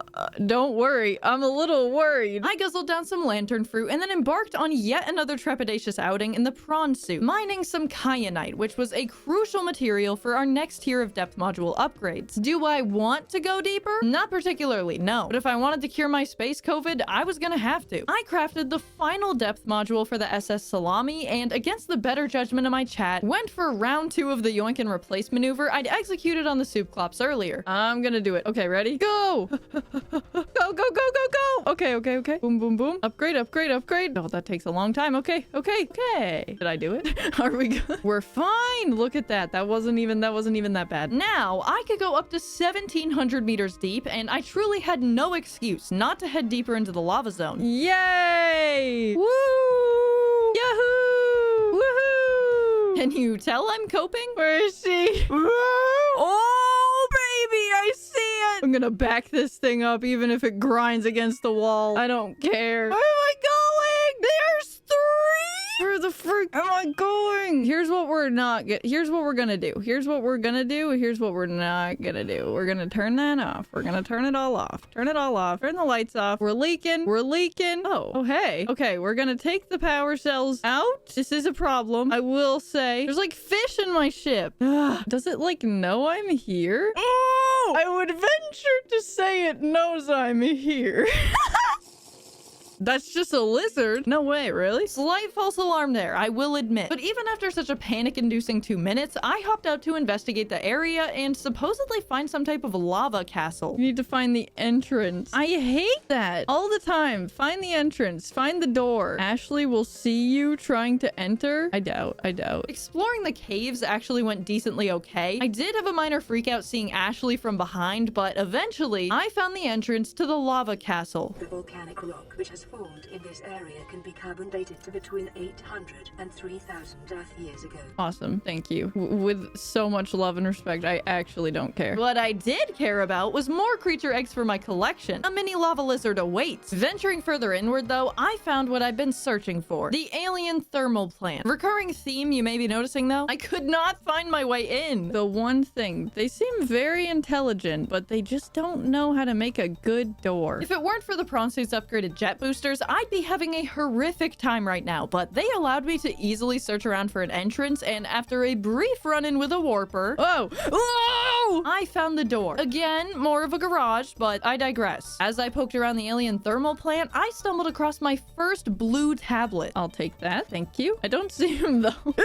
Don't worry, I'm a little worried. I guzzled down some lantern fruit and then embarked on yet another trepidatious outing in the prawn suit, mining some kyanite, which was a crucial material for our next tier of depth module upgrades. Do I want to go deeper? Not particularly, no. But if I wanted to cure my space COVID, I was gonna have to. I crafted the final depth module for the SS Salami, and against the better judgment of my chat, went for round 2 of the yoink and replace maneuver I'd executed on the Cyclops earlier. I'm gonna do it. Okay, ready? Go! Go, go, go, go, go! Okay, okay, okay. Boom, boom, boom. Upgrade, upgrade, upgrade. Oh, that takes a long time. Okay, okay, okay. Did I do it? Are we good? We're fine. Look at that. That wasn't even that bad. Now, I could go up to 1,700 meters deep, and I truly had no excuse not to head deeper into the lava zone. Yay! Woo! Yahoo! Woohoo! Can you tell I'm coping? Where is she? Oh, baby, I see it. I'm gonna back this thing up even if it grinds against the wall. I don't care. Where am I going? There's 3. Where the frick am I going? Here's what we're not here's what we're gonna do. Here's what we're gonna do. Here's what we're not gonna do. We're gonna turn that off. We're gonna turn it all off. Turn it all off. Turn the lights off. We're leaking. We're leaking. Oh, hey. Okay, we're gonna take the power cells out. This is a problem, I will say. There's like fish in my ship. Does it like know I'm here? Oh, I would venture to say it knows I'm here. That's just a lizard. No way, really? Slight false alarm there, I will admit. But even after such a panic-inducing 2 minutes, I hopped out to investigate the area and supposedly find some type of lava castle. You need to find the entrance. I hate that. All the time. Find the entrance. Find the door. Ashley will see you trying to enter. I doubt. Exploring the caves actually went decently okay. I did have a minor freakout seeing Ashley from behind, but eventually, I found the entrance to the lava castle. The volcanic rock which has formed in this area can be carbon dated to between 800 and 3,000 Earth years ago. Awesome. Thank you. With so much love and respect, I actually don't care. What I did care about was more creature eggs for my collection. A mini lava lizard awaits. Venturing further inward, though, I found what I've been searching for. The alien thermal plant. Recurring theme you may be noticing, though? I could not find my way in. The one thing, they seem very intelligent, but they just don't know how to make a good door. If it weren't for the Prawn Suit's upgraded jet boosters, I'd be having a horrific time right now, but they allowed me to easily search around for an entrance, and after a brief run-in with a warper, I found the door. Again, more of a garage, but I digress. As I poked around the alien thermal plant, I stumbled across my first blue tablet. I'll take that. Thank you. I don't see him, though.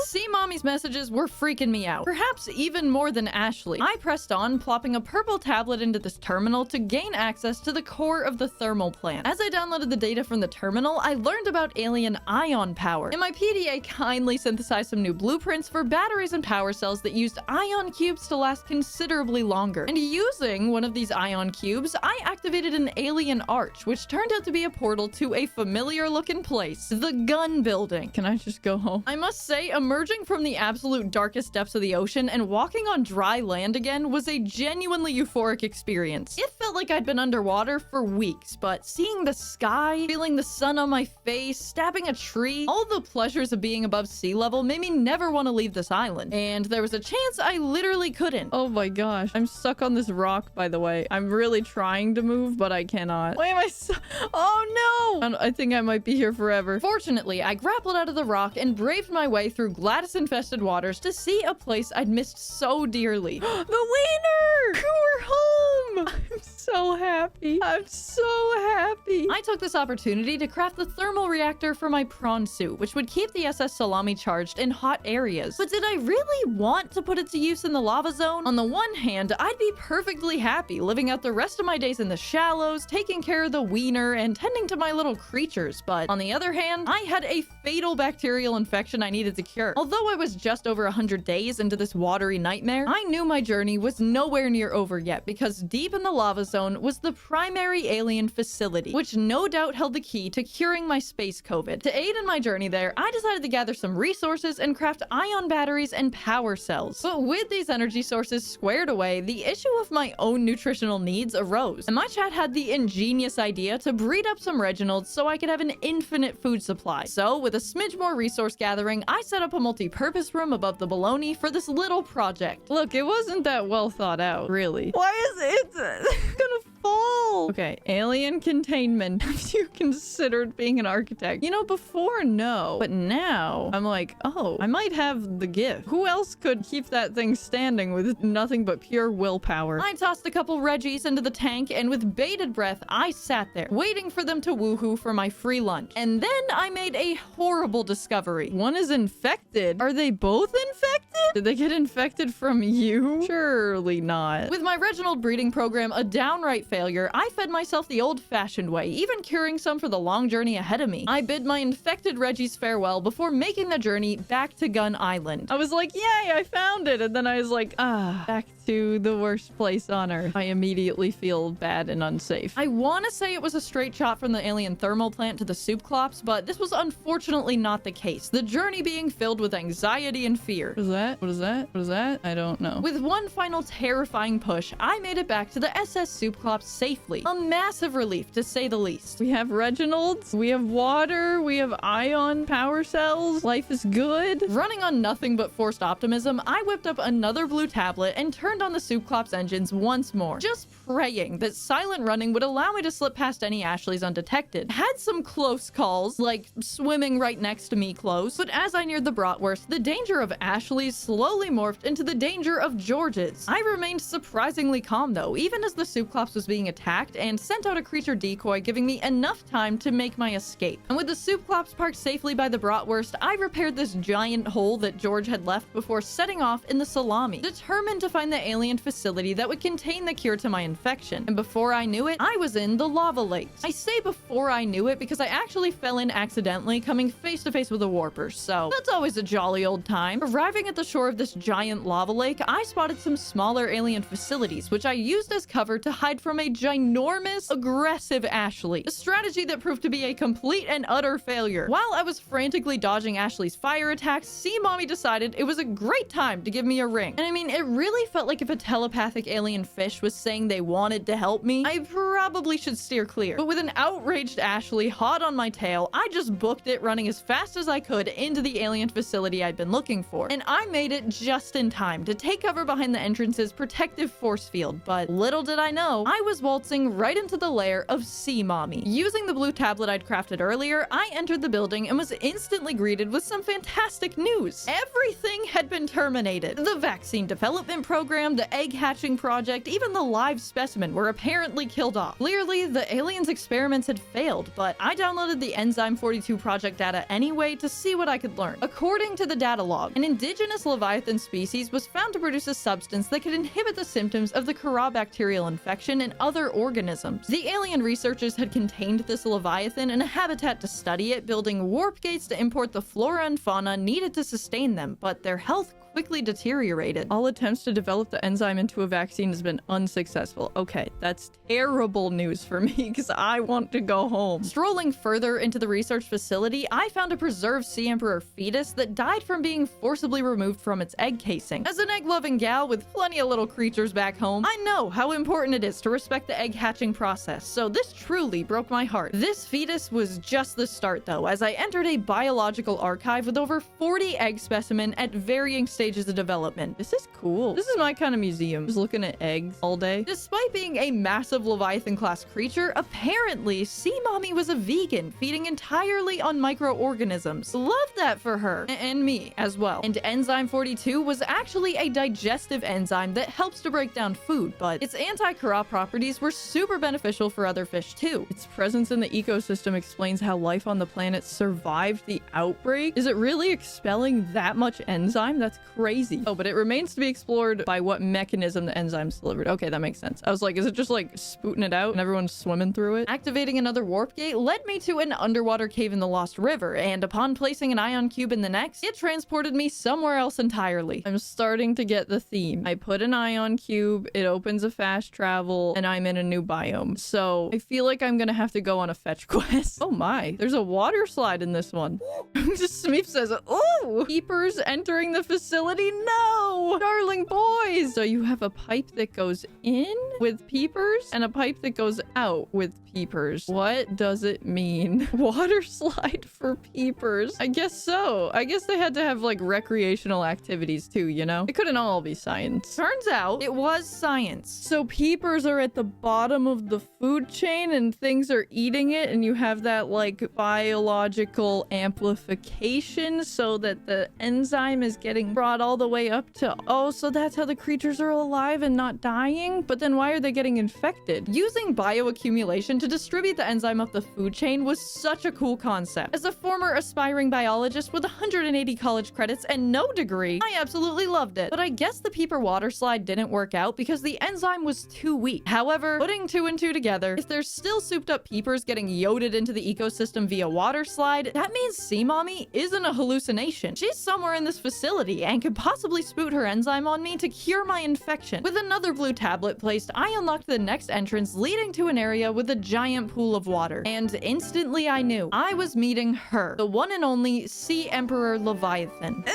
Sea Mommy's messages were freaking me out, perhaps even more than Ashley. I pressed on, plopping a purple tablet into this terminal to gain access to the core of the thermal plant. As I downloaded the data from the terminal, I learned about alien ion power, and my PDA kindly synthesized some new blueprints for batteries and power cells that used ion cubes to last considerably longer. And using one of these ion cubes, I activated an alien arch, which turned out to be a portal to a familiar looking place, the gun building. Can I just go home? I must say, emerging from the absolute darkest depths of the ocean and walking on dry land again was a genuinely euphoric experience. It felt like I'd been underwater for weeks, but seeing the sky, feeling the sun on my face, stabbing a tree, all the pleasures of being above sea level made me never want to leave this island. And there was a chance I literally couldn't. Oh my gosh. I'm stuck on this rock, by the way. I'm really trying to move, but I cannot. Why am I so— Oh no! I think I might be here forever. Fortunately, I grappled out of the rock and braved my way through Gladys-infested waters to see a place I'd missed so dearly. The wiener! We're home! I'm so happy. I'm so happy. I took this opportunity to craft the thermal reactor for my prawn suit, which would keep the SS Salami charged in hot areas. But did I really want to put it to use in the lava zone? On the one hand, I'd be perfectly happy living out the rest of my days in the shallows, taking care of the wiener, and tending to my little creatures. But on the other hand, I had a fatal bacterial infection I needed to cure. Although I was just over 100 days into this watery nightmare, I knew my journey was nowhere near over yet, because deep in the lava zone was the primary alien facility, which no doubt held the key to curing my space COVID. To aid in my journey there, I decided to gather some resources and craft ion batteries and power cells. But with these energy sources squared away, the issue of my own nutritional needs arose, and my chat had the ingenious idea to breed up some Reginalds so I could have an infinite food supply. So with a smidge more resource gathering, I set up a multi-purpose room above the baloney for this little project. Look, it wasn't that well thought out, really. Why is it gonna fall? Okay, alien containment. Have you considered being an architect? You know, before, no. But now, I'm like, oh, I might have the gift. Who else could keep that thing standing with nothing but pure willpower? I tossed a couple Reggies into the tank, and with bated breath, I sat there, waiting for them to woohoo for my free lunch. And then I made a horrible discovery. One is infected. Are they both infected? Did they get infected from you? Surely not. With my Reginald breeding program a downright failure, failure, I fed myself the old-fashioned way, even curing some for the long journey ahead of me. I bid my infected Reggies farewell before making the journey back to Gun Island. I was like, yay, I found it! And then I was like, back to the worst place on Earth. I immediately feel bad and unsafe. I want to say it was a straight shot from the alien thermal plant to the Cyclops, but this was unfortunately not the case. The journey being filled with anxiety and fear. What is that? What is that? What is that? I don't know. With one final terrifying push, I made it back to the SS Cyclops safely. A massive relief, to say the least. We have Reginald's, we have water, we have ion power cells. Life is good. Running on nothing but forced optimism, I whipped up another blue tablet and turned on the Cyclops engines once more, just praying that silent running would allow me to slip past any Ashleys undetected. Had some close calls, like swimming right next to me close, but as I neared the Bratwurst, the danger of Ashleys slowly morphed into the danger of George's. I remained surprisingly calm though, even as the Cyclops was being attacked, and sent out a creature decoy, giving me enough time to make my escape. And with the Cyclops parked safely by the Bratwurst, I repaired this giant hole that George had left before setting off in the Salami, determined to find the alien facility that would contain the cure to my infection. And before I knew it, I was in the lava lakes. I say before I knew it because I actually fell in accidentally, coming face to face with a warper, so that's always a jolly old time. Arriving at the shore of this giant lava lake, I spotted some smaller alien facilities, which I used as cover to hide from a ginormous, aggressive Ashley. A strategy that proved to be a complete and utter failure. While I was frantically dodging Ashley's fire attacks, Sea Mommy decided it was a great time to give me a ring. And I mean, it really felt like if a telepathic alien fish was saying they wanted to help me, I probably should steer clear. But with an outraged Ashley hot on my tail, I just booked it, running as fast as I could into the alien facility I'd been looking for. And I made it just in time to take cover behind the entrance's protective force field, but little did I know, I was waltzing right into the lair of Sea Mommy. Using the blue tablet I'd crafted earlier, I entered the building and was instantly greeted with some fantastic news. Everything had been terminated. The vaccine development program, the egg hatching project, even the live specimen were apparently killed off. Clearly, the aliens' experiments had failed, but I downloaded the Enzyme 42 project data anyway to see what I could learn. According to the data log, an indigenous Leviathan species was found to produce a substance that could inhibit the symptoms of the bacterial infection in other organisms. The alien researchers had contained this Leviathan in a habitat to study it, building warp gates to import the flora and fauna needed to sustain them, but their health quickly deteriorated. All attempts to develop the enzyme into a vaccine has been unsuccessful. Okay, that's terrible news for me because I want to go home. Strolling further into the research facility, I found a preserved Sea Emperor fetus that died from being forcibly removed from its egg casing. As an egg-loving gal with plenty of little creatures back home, I know how important it is to respect the egg hatching process, so this truly broke my heart. This fetus was just the start though, as I entered a biological archive with over 40 egg specimens at varying stages of development. This is cool. This is my kind of museum. Just looking at eggs all day. Despite being a massive Leviathan class creature, apparently Sea Mommy was a vegan, feeding entirely on microorganisms. Love that for her. And me as well. And Enzyme 42 was actually a digestive enzyme that helps to break down food, but its anti-corrupt properties were super beneficial for other fish too. Its presence in the ecosystem explains how life on the planet survived the outbreak. Is it really expelling that much enzyme? That's crazy. Oh, but it remains to be explored by what mechanism the enzyme's delivered. Okay, that makes sense. I was like, is it just like spooting it out and everyone's swimming through it? Activating another warp gate led me to an underwater cave in the Lost River, and upon placing an ion cube in the next, it transported me somewhere else entirely. I'm starting to get the theme. I put an ion cube, it opens a fast travel, and I'm in a new biome. So I feel like I'm gonna have to go on a fetch quest. Oh my, there's a water slide in this one. Smeep says, oh, keepers entering the facility. No! Darling boys! So you have a pipe that goes in with peepers and a pipe that goes out with peepers. What does it mean? Water slide for peepers? I guess so. I guess they had to have like recreational activities too, you know? It couldn't all be science. Turns out it was science. So peepers are at the bottom of the food chain and things are eating it, and you have that like biological amplification so that the enzyme is getting brought all the way up to to... Oh, so that's how the creatures are alive and not dying? But then why are they getting infected? Using bioaccumulation to distribute the enzyme up the food chain was such a cool concept. As a former aspiring biologist with 180 college credits and no degree, I absolutely loved it. But I guess the Peeper water slide didn't work out because the enzyme was too weak. However, putting 2 and 2 together, if there's still souped up peepers getting yoded into the ecosystem via water slide, that means Sea Mommy isn't a hallucination. She's somewhere in this facility and could possibly spoot her enzyme on me to cure my infection. With another blue tablet placed, I unlocked the next entrance leading to an area with a giant pool of water. And instantly I knew I was meeting her, the one and only Sea Emperor Leviathan. Hey!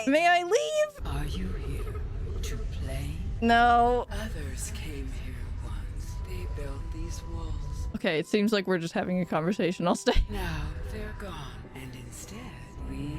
May I leave? Are you here to play? No. Others came here once. They built these walls. Okay, it seems like we're just having a conversation. I'll stay. Now they're gone. And instead, we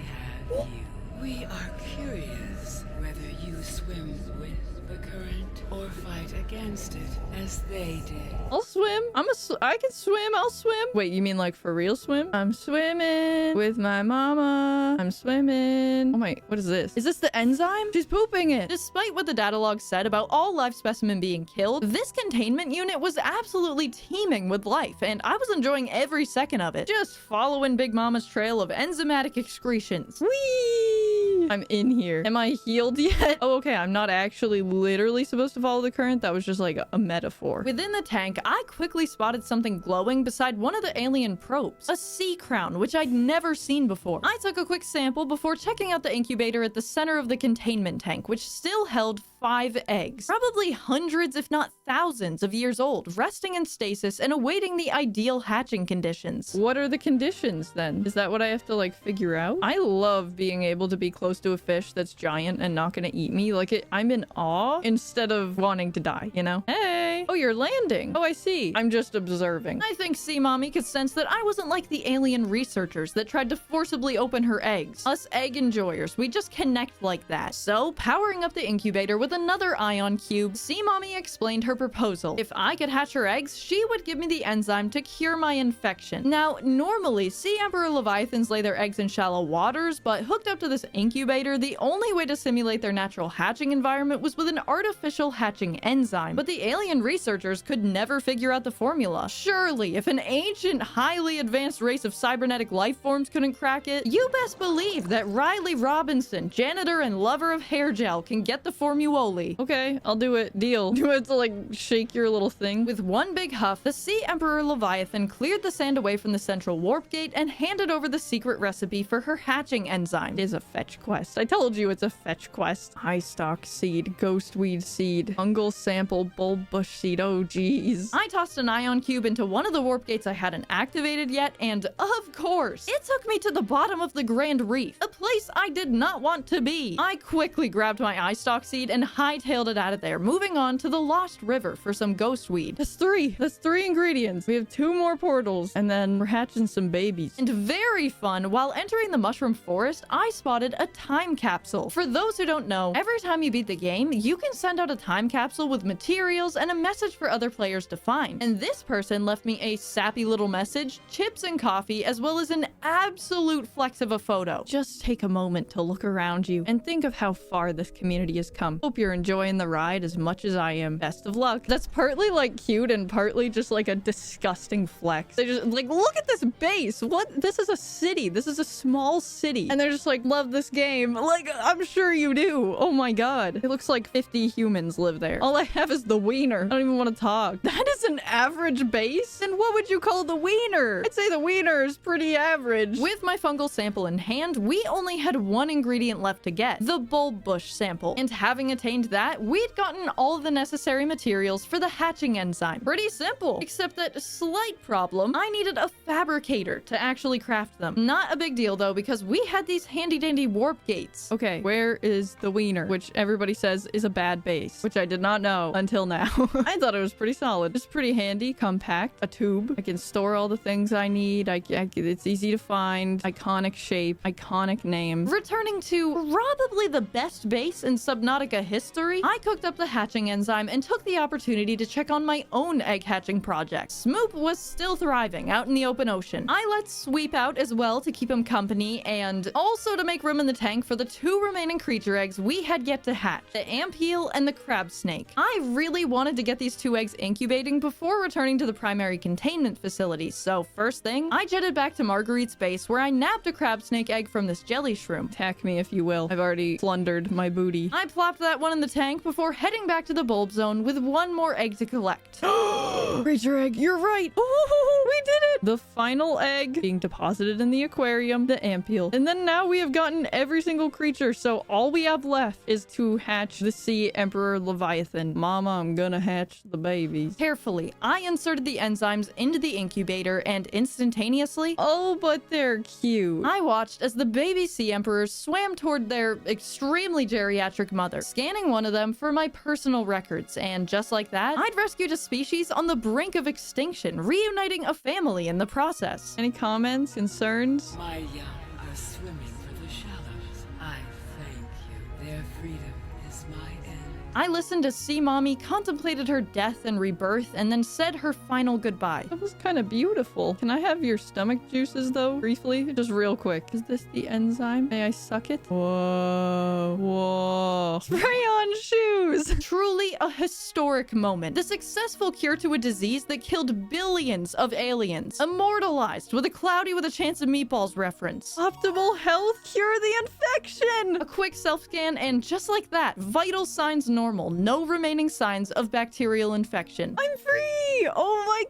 have you. We are curious whether you swim with the current or fight against it as they did. I'll swim. I can swim. I'll swim. Wait, you mean like for real swim? I'm swimming with my mama. I'm swimming. Oh my, what is this? Is this the enzyme? She's pooping it. Despite what the data log said about all live specimen being killed, this containment unit was absolutely teeming with life, and I was enjoying every second of it. Just following Big Mama's trail of enzymatic excretions. Whee! I'm in here. Am I healed yet? Oh, okay. I'm not actually literally supposed to follow the current. That was just like a metaphor. Within the tank, I quickly spotted something glowing beside one of the alien probes. A sea crown, which I'd never seen before. I took a quick sample before checking out the incubator at the center of the containment tank, which still held 5 eggs. Probably hundreds, if not thousands of years old, resting in stasis and awaiting the ideal hatching conditions. What are the conditions then? Is that what I have to like figure out? I love being able to be close to a fish that's giant and not gonna eat me. Like I'm in awe instead of wanting to die, you know? Hey! Oh, you're landing. Oh, I see. I'm just observing. I think Sea Mommy could sense that I wasn't like the alien researchers that tried to forcibly open her eggs. Us egg enjoyers, we just connect like that. So, powering up the incubator with another ion cube, Sea Mommy explained her proposal. If I could hatch her eggs, she would give me the enzyme to cure my infection. Now, normally, Sea Emperor Leviathans lay their eggs in shallow waters, but hooked up to this incubator, the only way to simulate their natural hatching environment was with an artificial hatching enzyme. But the alien researchers could never figure out the formula. Surely, if an ancient, highly advanced race of cybernetic life forms couldn't crack it, you best believe that Riley Robinson, janitor and lover of hair gel, can get the formuoli. Okay, I'll do it. Deal. Do it to like shake your little thing. With one big huff, the Sea Emperor Leviathan cleared the sand away from the central warp gate and handed over the secret recipe for her hatching enzyme. It is a fetch quest. I told you it's a fetch quest. High stock seed, ghostweed seed, fungal sample, bulb bush seed. Oh, geez. I tossed an ion cube into one of the warp gates I hadn't activated yet, and of course, it took me to the bottom of the Grand Reef, a place I did not want to be. I quickly grabbed my eye stalk seed and hightailed it out of there, moving on to the Lost River for some ghostweed. That's 3. That's 3 ingredients. We have 2 more portals, and then we're hatching some babies. And very fun, while entering the mushroom forest, I spotted a time capsule. For those who don't know, every time you beat the game, you can send out a time capsule with materials and a message for other players to find. And this person left me a sappy little message, chips and coffee, as well as an absolute flex of a photo. Just take a moment to look around you and think of how far this community has come. Hope you're enjoying the ride as much as I am. Best of luck. That's partly like cute and partly just like a disgusting flex. They just like, look at this base. What? This is a city. This is a small city. And they're just like, love this game. Like, I'm sure you do. Oh my god. It looks like 50 humans live there. All I have is the wiener. I don't even want to talk. That is an average base? And what would you call the wiener? I'd say the wiener is pretty average. With my fungal sample in hand, we only had one ingredient left to get, the bulb bush sample. And having attained that, we'd gotten all the necessary materials for the hatching enzyme. Pretty simple, except that slight problem, I needed a fabricator to actually craft them. Not a big deal though, because we had these handy dandy warp gates. Okay, where is the wiener? Which everybody says is a bad base, which I did not know until now. I I thought it was pretty solid. It's pretty handy, compact, a tube. I can store all the things I need. It's easy to find. Iconic shape, iconic name. Returning to probably the best base in Subnautica history, I cooked up the hatching enzyme and took the opportunity to check on my own egg hatching project. Smeep was still thriving out in the open ocean. I let Sweep out as well to keep him company and also to make room in the tank for the 2 remaining creature eggs we had yet to hatch, the ampheel and the crab snake. I really wanted to get these 2 eggs incubating before returning to the primary containment facility, so first thing, I jetted back to Marguerite's base where I nabbed a crab snake egg from this jelly shroom. Attack me if you will. I've already plundered my booty. I plopped that one in the tank before heading back to the bulb zone with 1 more egg to collect. Creature egg, you're right. Oh, we did it. The final egg being deposited in the aquarium, the ampheel. And then now we have gotten every single creature, so all we have left is to hatch the Sea Emperor Leviathan. Mama, I'm gonna hatch the babies. Carefully, I inserted the enzymes into the incubator and instantaneously, Oh, but they're cute. I watched as the baby sea emperors swam toward their extremely geriatric mother, scanning one of them for my personal records, and just like that, I'd rescued a species on the brink of extinction, reuniting a family in the process. Any comments, concerns? My young are swimming for the shallows. I thank you. Their freedom is my end. I listened as Sea Mommy contemplated her death and rebirth and then said her final goodbye. That was kind of beautiful. Can I have your stomach juices though, briefly? Just real quick. Is this the enzyme? May I suck it? Whoa. Whoa. Spray on shoes. Truly a historic moment. The successful cure to a disease that killed billions of aliens. Immortalized with a cloudy with a chance of meatballs reference. Optimal health, cure the infection. A quick self-scan and just like that, vital signs normal. No remaining signs of bacterial infection. I'm free. Oh my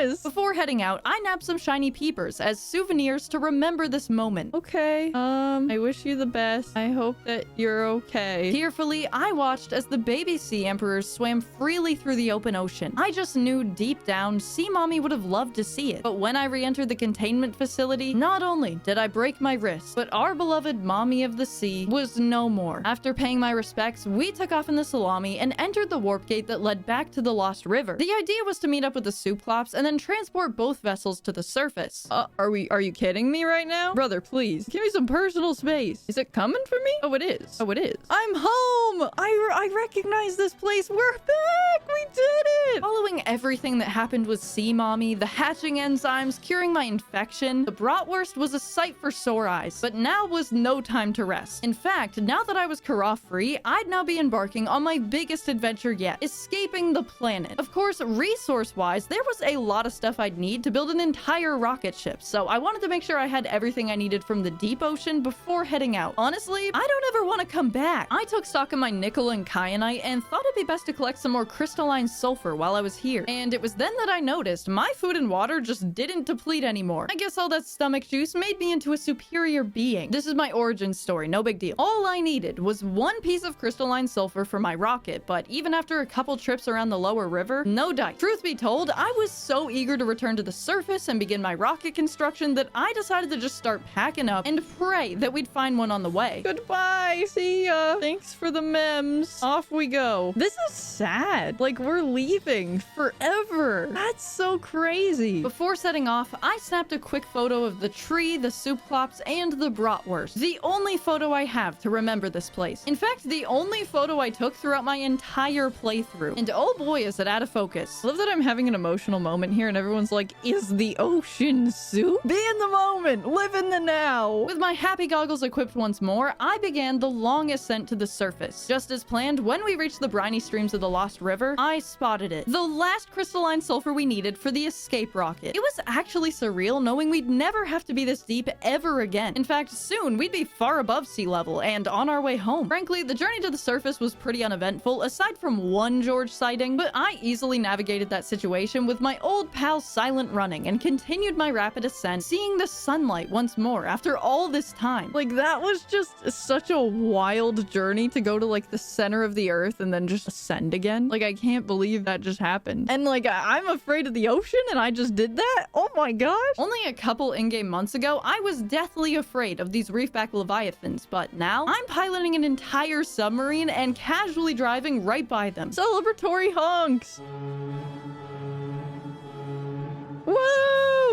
goodness. Before heading out, I nabbed some shiny peepers as souvenirs to remember this moment. Okay. I wish you the best. I hope that you're okay. Tearfully, I watched as the baby sea emperors swam freely through the open ocean. I just knew deep down Sea Mommy would have loved to see it. But when I re-entered the containment facility, not only did I break my wrist, but our beloved Mommy of the Sea was no more. After paying my respects, we took off in the Salami and entered the warp gate that led back to the Lost River. The idea was to meet up with the Cyclops and then transport both vessels to the surface. Are you kidding me right now? Brother, please. Give me some personal space. Is it coming for me? Oh, it is. Oh, it is. I'm home! I recognize this place. We're back! We did it! Following everything that happened with Sea Mommy, the hatching enzymes, curing my infection, the bratwurst was a sight for sore eyes. But now was no time to rest. In fact, now that I was Kara-free, I'd now be embarking on my biggest adventure yet, escaping the planet. Of course, resource-wise, there was a lot of stuff I'd need to build an entire rocket ship, so I wanted to make sure I had everything I needed from the deep ocean before heading out. Honestly, I don't ever want to come back. I took stock of my nickel and kyanite and thought it'd be best to collect some more crystalline sulfur while I was here. And it was then that I noticed my food and water just didn't deplete anymore. I guess all that stomach juice made me into a superior being. This is my origin story, no big deal. All I needed was 1 piece of crystalline sulfur for my rocket, but even after a couple trips around the lower river, no dice. Truth be told, I was so eager to return to the surface and begin my rocket construction that I decided to just start packing up and pray that we'd find one on the way. Goodbye. See ya. Thanks for the memes. Off we go. This is sad. Like, we're leaving forever. That's so crazy. Before setting off, I snapped a quick photo of the tree, the Cyclops, and the bratwurst. The only photo I have to remember this place. In fact, the only photo I took throughout my entire playthrough. And oh boy, is it out of focus. I love that I'm having an emotional moment here and everyone's like, is the ocean soup? Be in the moment. Live in the now. With my happy goggles equipped once more, I began the long ascent to the surface. Just as planned, when we reached the briny streams of the Lost River, I spotted it. The last crystalline sulfur we needed for the escape rocket. It was actually surreal knowing we'd never have to be this deep ever again. In fact, soon we'd be far above sea level and on our way home. Frankly, the journey to the surface was pretty uneventful aside from one George sighting, but I easily navigated that situation with my old pal silent running and continued my rapid ascent, seeing the sunlight once more after all this time. Like, that was just such a wild journey to go to like the center of the earth and then just ascend again. Like, I can't believe that just happened. And like, I'm afraid of the ocean and I just did that? Oh my gosh. Only a couple in-game months ago, I was deathly afraid of these reefback leviathans, but now I'm piloting an entire submarine and casually casually driving right by them. Celebratory honks! Woo!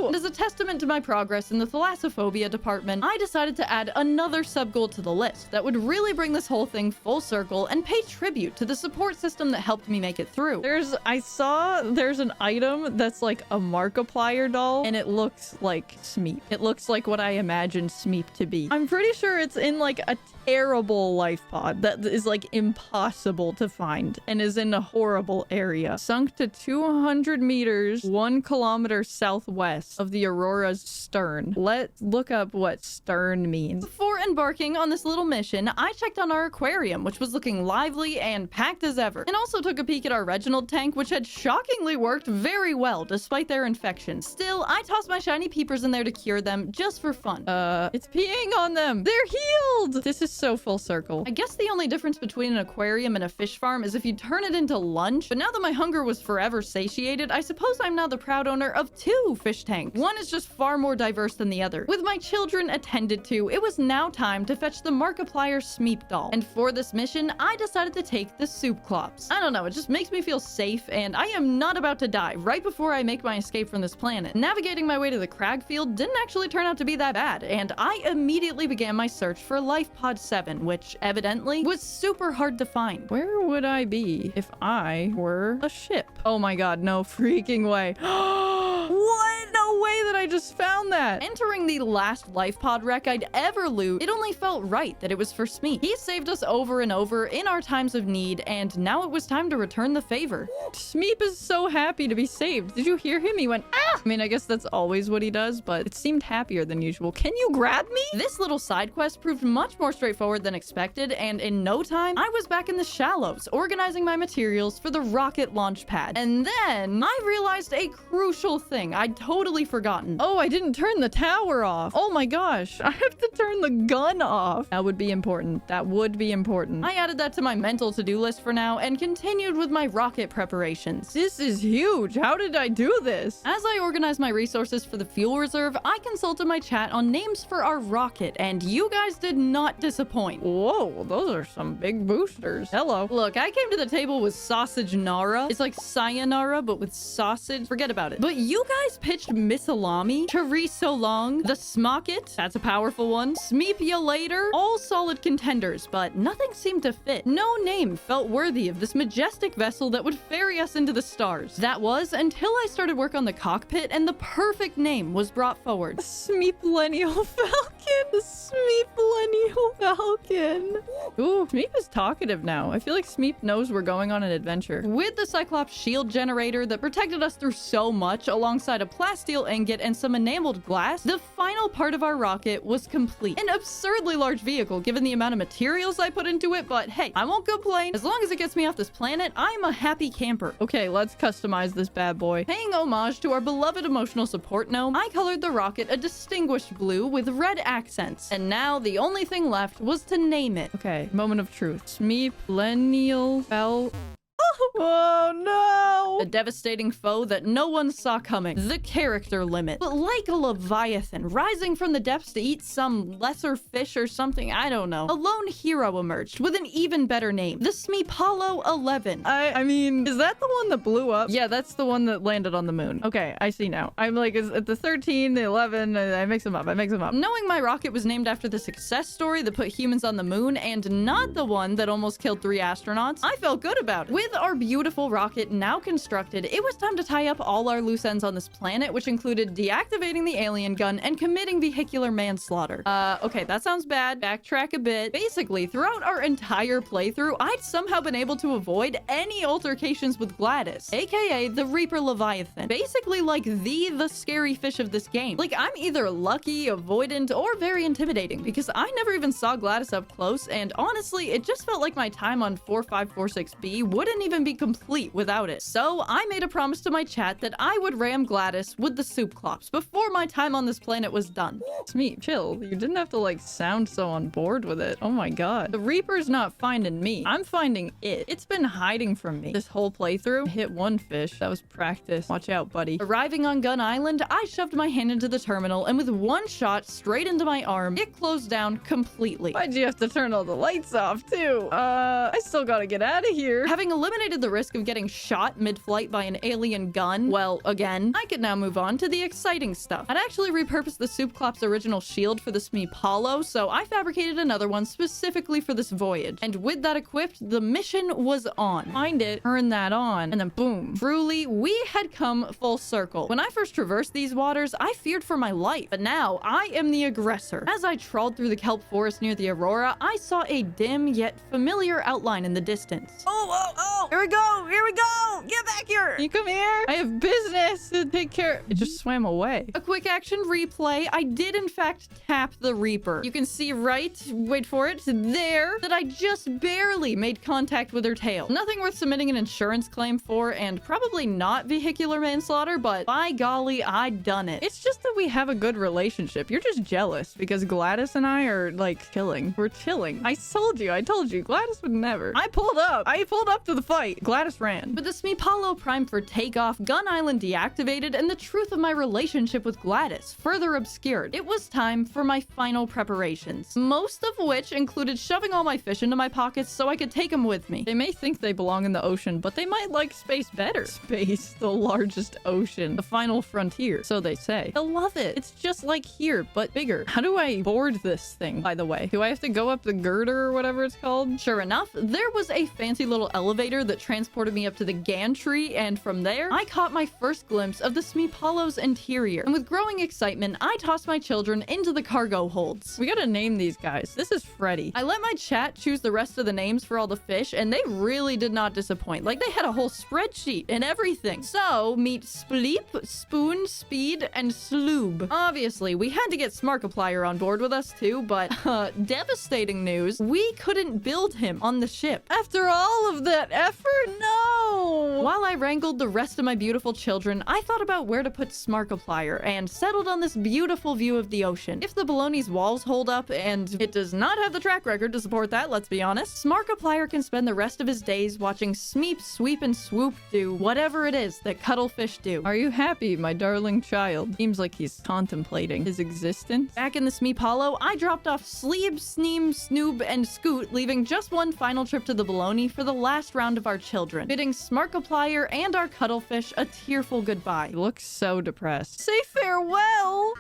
And as a testament to my progress in the thalassophobia department, I decided to add another sub-goal to the list that would really bring this whole thing full circle and pay tribute to the support system that helped me make it through. I saw there's an item that's like a Markiplier doll, and it looks like Smeep. It looks like what I imagined Smeep to be. I'm pretty sure it's in like a terrible life pod that is like impossible to find and is in a horrible area. Sunk to 200 meters, 1 kilometer southwest of the Aurora's stern. Let's look up what stern means. Before embarking on this little mission, I checked on our aquarium, which was looking lively and packed as ever, and also took a peek at our Reginald tank, which had shockingly worked very well despite their infection. Still, I tossed my shiny peepers in there to cure them just for fun. It's peeing on them. They're healed. This is so full circle. I guess the only difference between an aquarium and a fish farm is if you turn it into lunch, but now that my hunger was forever satiated, I suppose I'm now the proud owner of 2 fish tanks. One is just far more diverse than the other. With my children attended to, it was now time to fetch the Markiplier Smeep Doll. And for this mission, I decided to take the Cyclops. I don't know, it just makes me feel safe, and I am not about to die right before I make my escape from this planet. Navigating my way to the crag field didn't actually turn out to be that bad, and I immediately began my search for Life Pod 7, which evidently was super hard to find. Where would I be if I were a ship? Oh my god, no freaking way. What? No way that I just found that. Entering the last life pod wreck I'd ever loot, it only felt right that it was for Smeep. He saved us over and over in our times of need, and now it was time to return the favor. Smeep is so happy to be saved. Did you hear him? He went, ah! I mean, I guess that's always what he does, but it seemed happier than usual. Can you grab me? This little side quest proved much more straightforward than expected, and in no time, I was back in the shallows, organizing my materials for the rocket launch pad. And then I realized a crucial thing I'd totally forgotten. Oh, I didn't turn the tower off. Oh my gosh, I have to turn the gun off. That would be important. That would be important. I added that to my mental to-do list for now and continued with my rocket preparations. This is huge. How did I do this? As I organized my resources for the fuel reserve, I consulted my chat on names for our rocket, and you guys did not disappoint. Whoa, those are some big boosters. Hello. Look, I came to the table with Sausage Nara. It's like sayonara, but with sausage. Forget about it. But you guys pitched Missalami, Therese So Long, the Smocket, that's a powerful one, Smeep Ya Later, all solid contenders, but nothing seemed to fit. No name felt worthy of this majestic vessel that would ferry us into the stars. That was until I started work on the cockpit and the perfect name was brought forward. Smeep-lennial Falcon. The Smeep-lennial Falcon. Ooh, Smeep is talkative now. I feel like Smeep knows we're going on an adventure. With the Cyclops shield generator that protected us through so much, alongside a plasteel ingot and some enameled glass, the final part of our rocket was complete. An absurdly large vehicle given the amount of materials I put into it, but hey, I won't complain. As long as it gets me off this planet, I'm a happy camper. Okay, let's customize this bad boy. Paying homage to our beloved emotional support gnome, I colored the rocket a distinguished blue with red accents. And now the only thing left was to name it. Okay, moment of truth. Smeep-lennial Falcon. Oh no! A devastating foe that no one saw coming. The character limit. But like a leviathan rising from the depths to eat some lesser fish or something, I don't know. A lone hero emerged with an even better name. The Smeepollo 11. I mean, is that the one that blew up? Yeah, that's the one that landed on the moon. Okay, I see now. I'm like, is it the 13, the 11? I mix them up. Knowing my rocket was named after the success story that put humans on the moon and not the one that almost killed 3 astronauts, I felt good about it. With our beautiful rocket now constructed, it was time to tie up all our loose ends on this planet, which included deactivating the alien gun and committing vehicular manslaughter. Okay, that sounds bad. Backtrack a bit. Basically, throughout our entire playthrough, I'd somehow been able to avoid any altercations with Gladys, aka the Reaper Leviathan. Basically like the scary fish of this game. Like, I'm either lucky, avoidant, or very intimidating, because I never even saw Gladys up close, and honestly, it just felt like my time on 4546B wouldn't even be be complete without it. So I made a promise to my chat that I would ram Gladys with the Cyclops before my time on this planet was done. Smeep, chill. You didn't have to like sound so on board with it. Oh my god. The Reaper's not finding me. I'm finding it. It's been hiding from me this whole playthrough. I hit one fish. That was practice. Watch out, buddy. Arriving on Gun Island, I shoved my hand into the terminal, and with one shot straight into my arm, it closed down completely. Why'd you have to turn all the lights off too? I still gotta get out of here. Having eliminated the risk of getting shot mid-flight by an alien gun, well, again, I could now move on to the exciting stuff. I'd actually repurposed the Cyclops' original shield for the Smeep Hollow, so I fabricated another one specifically for this voyage. And with that equipped, the mission was on. Find it, turn that on, and then boom. Truly, we had come full circle. When I first traversed these waters, I feared for my life, but now I am the aggressor. As I trawled through the kelp forest near the Aurora, I saw a dim yet familiar outline in the distance. Oh! Here we go! Here we go! Get back here! You come here? I have business to take care of. It just swam away. A quick action replay. I did in fact tap the Reaper. You can see right, wait for it, there, that I just barely made contact with her tail. Nothing worth submitting an insurance claim for, and probably not vehicular manslaughter, but by golly, I done it. It's just that we have a good relationship. You're just jealous because Gladys and I are like chilling. We're chilling. I told you, Gladys would never. I pulled up to the fight. Gladys ran. With the Smeep Hollow primed for takeoff, Gun Island deactivated, and the truth of my relationship with Gladys further obscured, it was time for my final preparations. Most of which included shoving all my fish into my pockets so I could take them with me. They may think they belong in the ocean, but they might like space better. Space, the largest ocean, the final frontier, so they say. They'll love it. It's just like here, but bigger. How do I board this thing, by the way? Do I have to go up the girder or whatever it's called? Sure enough, there was a fancy little elevator that transported me up to the gantry, and from there, I caught my first glimpse of the Smeep Hollow's interior. And with growing excitement, I tossed my children into the cargo holds. We gotta name these guys. This is Freddy. I let my chat choose the rest of the names for all the fish, and they really did not disappoint. Like, they had a whole spreadsheet and everything. So, meet Spleep, Spoon, Speed, and Sloob. Obviously, we had to get Markiplier on board with us too, but devastating news, we couldn't build him on the ship. After all of that effort? No! While I wrangled the rest of my beautiful children, I thought about where to put Markiplier and settled on this beautiful view of the ocean. If the Baloney's walls hold up, and it does not have the track record to support that, let's be honest, Markiplier can spend the rest of his days watching Smeep sweep and swoop do whatever it is that cuttlefish do. Are you happy, my darling child? Seems like he's contemplating his existence. Back in the Smeep Hollow, I dropped off Sleeb, Sneem, Snoob, and Scoot, leaving just one final trip to the Baloney for the last round of our children, bidding Markiplier and our cuttlefish a tearful goodbye. He looks so depressed. Say farewell!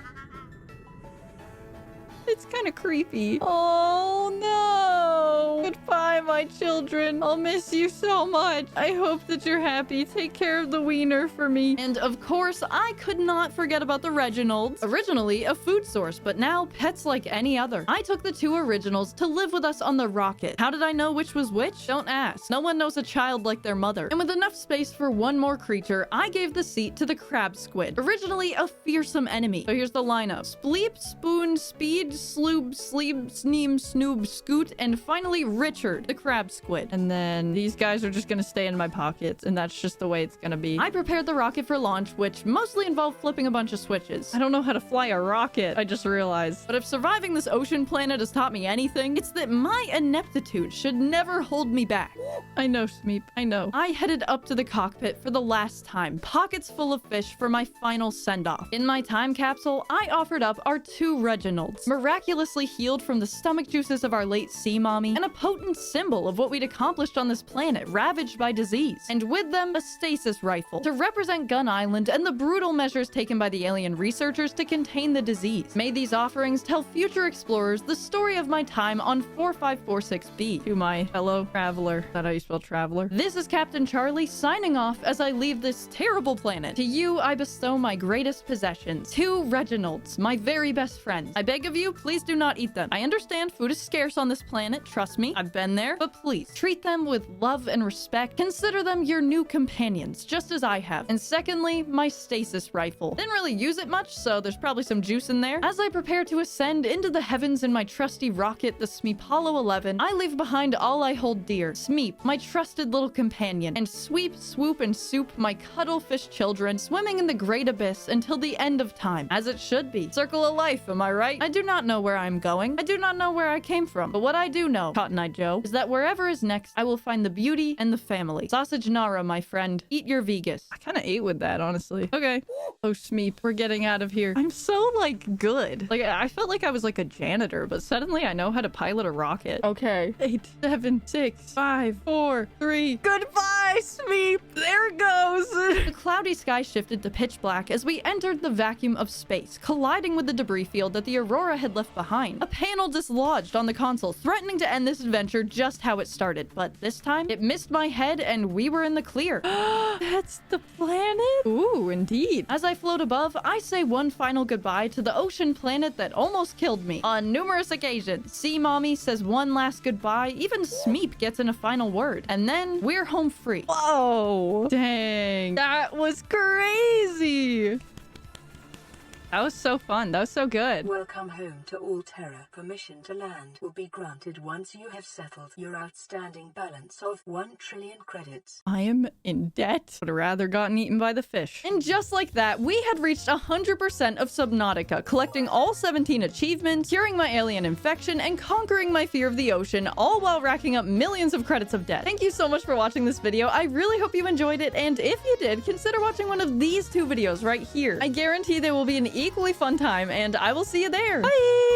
It's kind of creepy. Oh no! Goodbye, my children. I'll miss you so much. I hope that you're happy. Take care of the wiener for me. And of course, I could not forget about the Reginalds. Originally a food source, but now pets like any other. I took the two originals to live with us on the rocket. How did I know which was which? Don't ask. No one knows a child like their mother. And with enough space for one more creature, I gave the seat to the crab squid. Originally a fearsome enemy. So here's the lineup. Spleep, Spoon, Speed, Sloob, Sleeb, Sneem, Snoob, Scoot, and finally Richard, the crab squid. And then these guys are just gonna stay in my pockets, and that's just the way it's gonna be. I prepared the rocket for launch, which mostly involved flipping a bunch of switches. I don't know how to fly a rocket, I just realized. But if surviving this ocean planet has taught me anything, it's that my ineptitude should never hold me back. I know, Smeep, I know. I headed up to the cockpit for the last time, pockets full of fish for my final send-off. In my time capsule, I offered up our two Reginalds, miraculously healed from the stomach juices of our late sea mommy, and a potent symbol of what we'd accomplished on this planet ravaged by disease. And with them, a stasis rifle to represent Gun Island and the brutal measures taken by the alien researchers to contain the disease. May these offerings tell future explorers the story of my time on 4546B. To my fellow traveler. Is that how you spell traveler? This is Captain Charlie signing off as I leave this terrible planet. To you, I bestow my greatest possessions. Two Reginalds, my very best friends. I beg of you, please do not eat them. I understand food is scarce on this planet, trust me, I've been there, but please treat them with love and respect. Consider them your new companions, just as I have. And secondly, my stasis rifle. Didn't really use it much, so there's probably some juice in there. As I prepare to ascend into the heavens in my trusty rocket, the Smeep 11, I leave behind all I hold dear. Smeep, my trusted little companion, and Sweep, Swoop, and Soup, my cuddlefish children, swimming in the great abyss until the end of time, as it should be. Circle of life, am I right? I do not know where I'm going. I do not know where I came from, but what I do know, Cotton Eye Joe, is that wherever is next, I will find the beauty and the family. Sausage Nara, my friend. Eat your Vegas. I kind of ate with that, honestly. Okay. Oh, Smeep, we're getting out of here. I'm so, like, good. Like, I felt like I was, like, a janitor, but suddenly I know how to pilot a rocket. Okay. 8, 7, 6, 5, 4, 3. Goodbye, Smeep! There it goes! The cloudy sky shifted to pitch black as we entered the vacuum of space, colliding with the debris field that the Aurora had left behind. A panel dislodged on the console, threatening to end this adventure just how it started, but this time, it missed my head and we were in the clear. That's the planet? Ooh, indeed. As I float above, I say one final goodbye to the ocean planet that almost killed me. On numerous occasions, Sea Mommy says one last goodbye, even Smeep gets in a final word, and then we're home free. Whoa! Dang. That was crazy! That was so fun. That was so good. Welcome home to Alterra. Permission to land will be granted once you have settled your outstanding balance of 1 trillion credits. I am in debt. Would have rather gotten eaten by the fish. And just like that, we had reached 100% of Subnautica, collecting all 17 achievements, curing my alien infection, and conquering my fear of the ocean, all while racking up millions of credits of debt. Thank you so much for watching this video. I really hope you enjoyed it, and if you did, consider watching one of these 2 videos right here. I guarantee there will be an equally fun time, and I will see you there. Bye!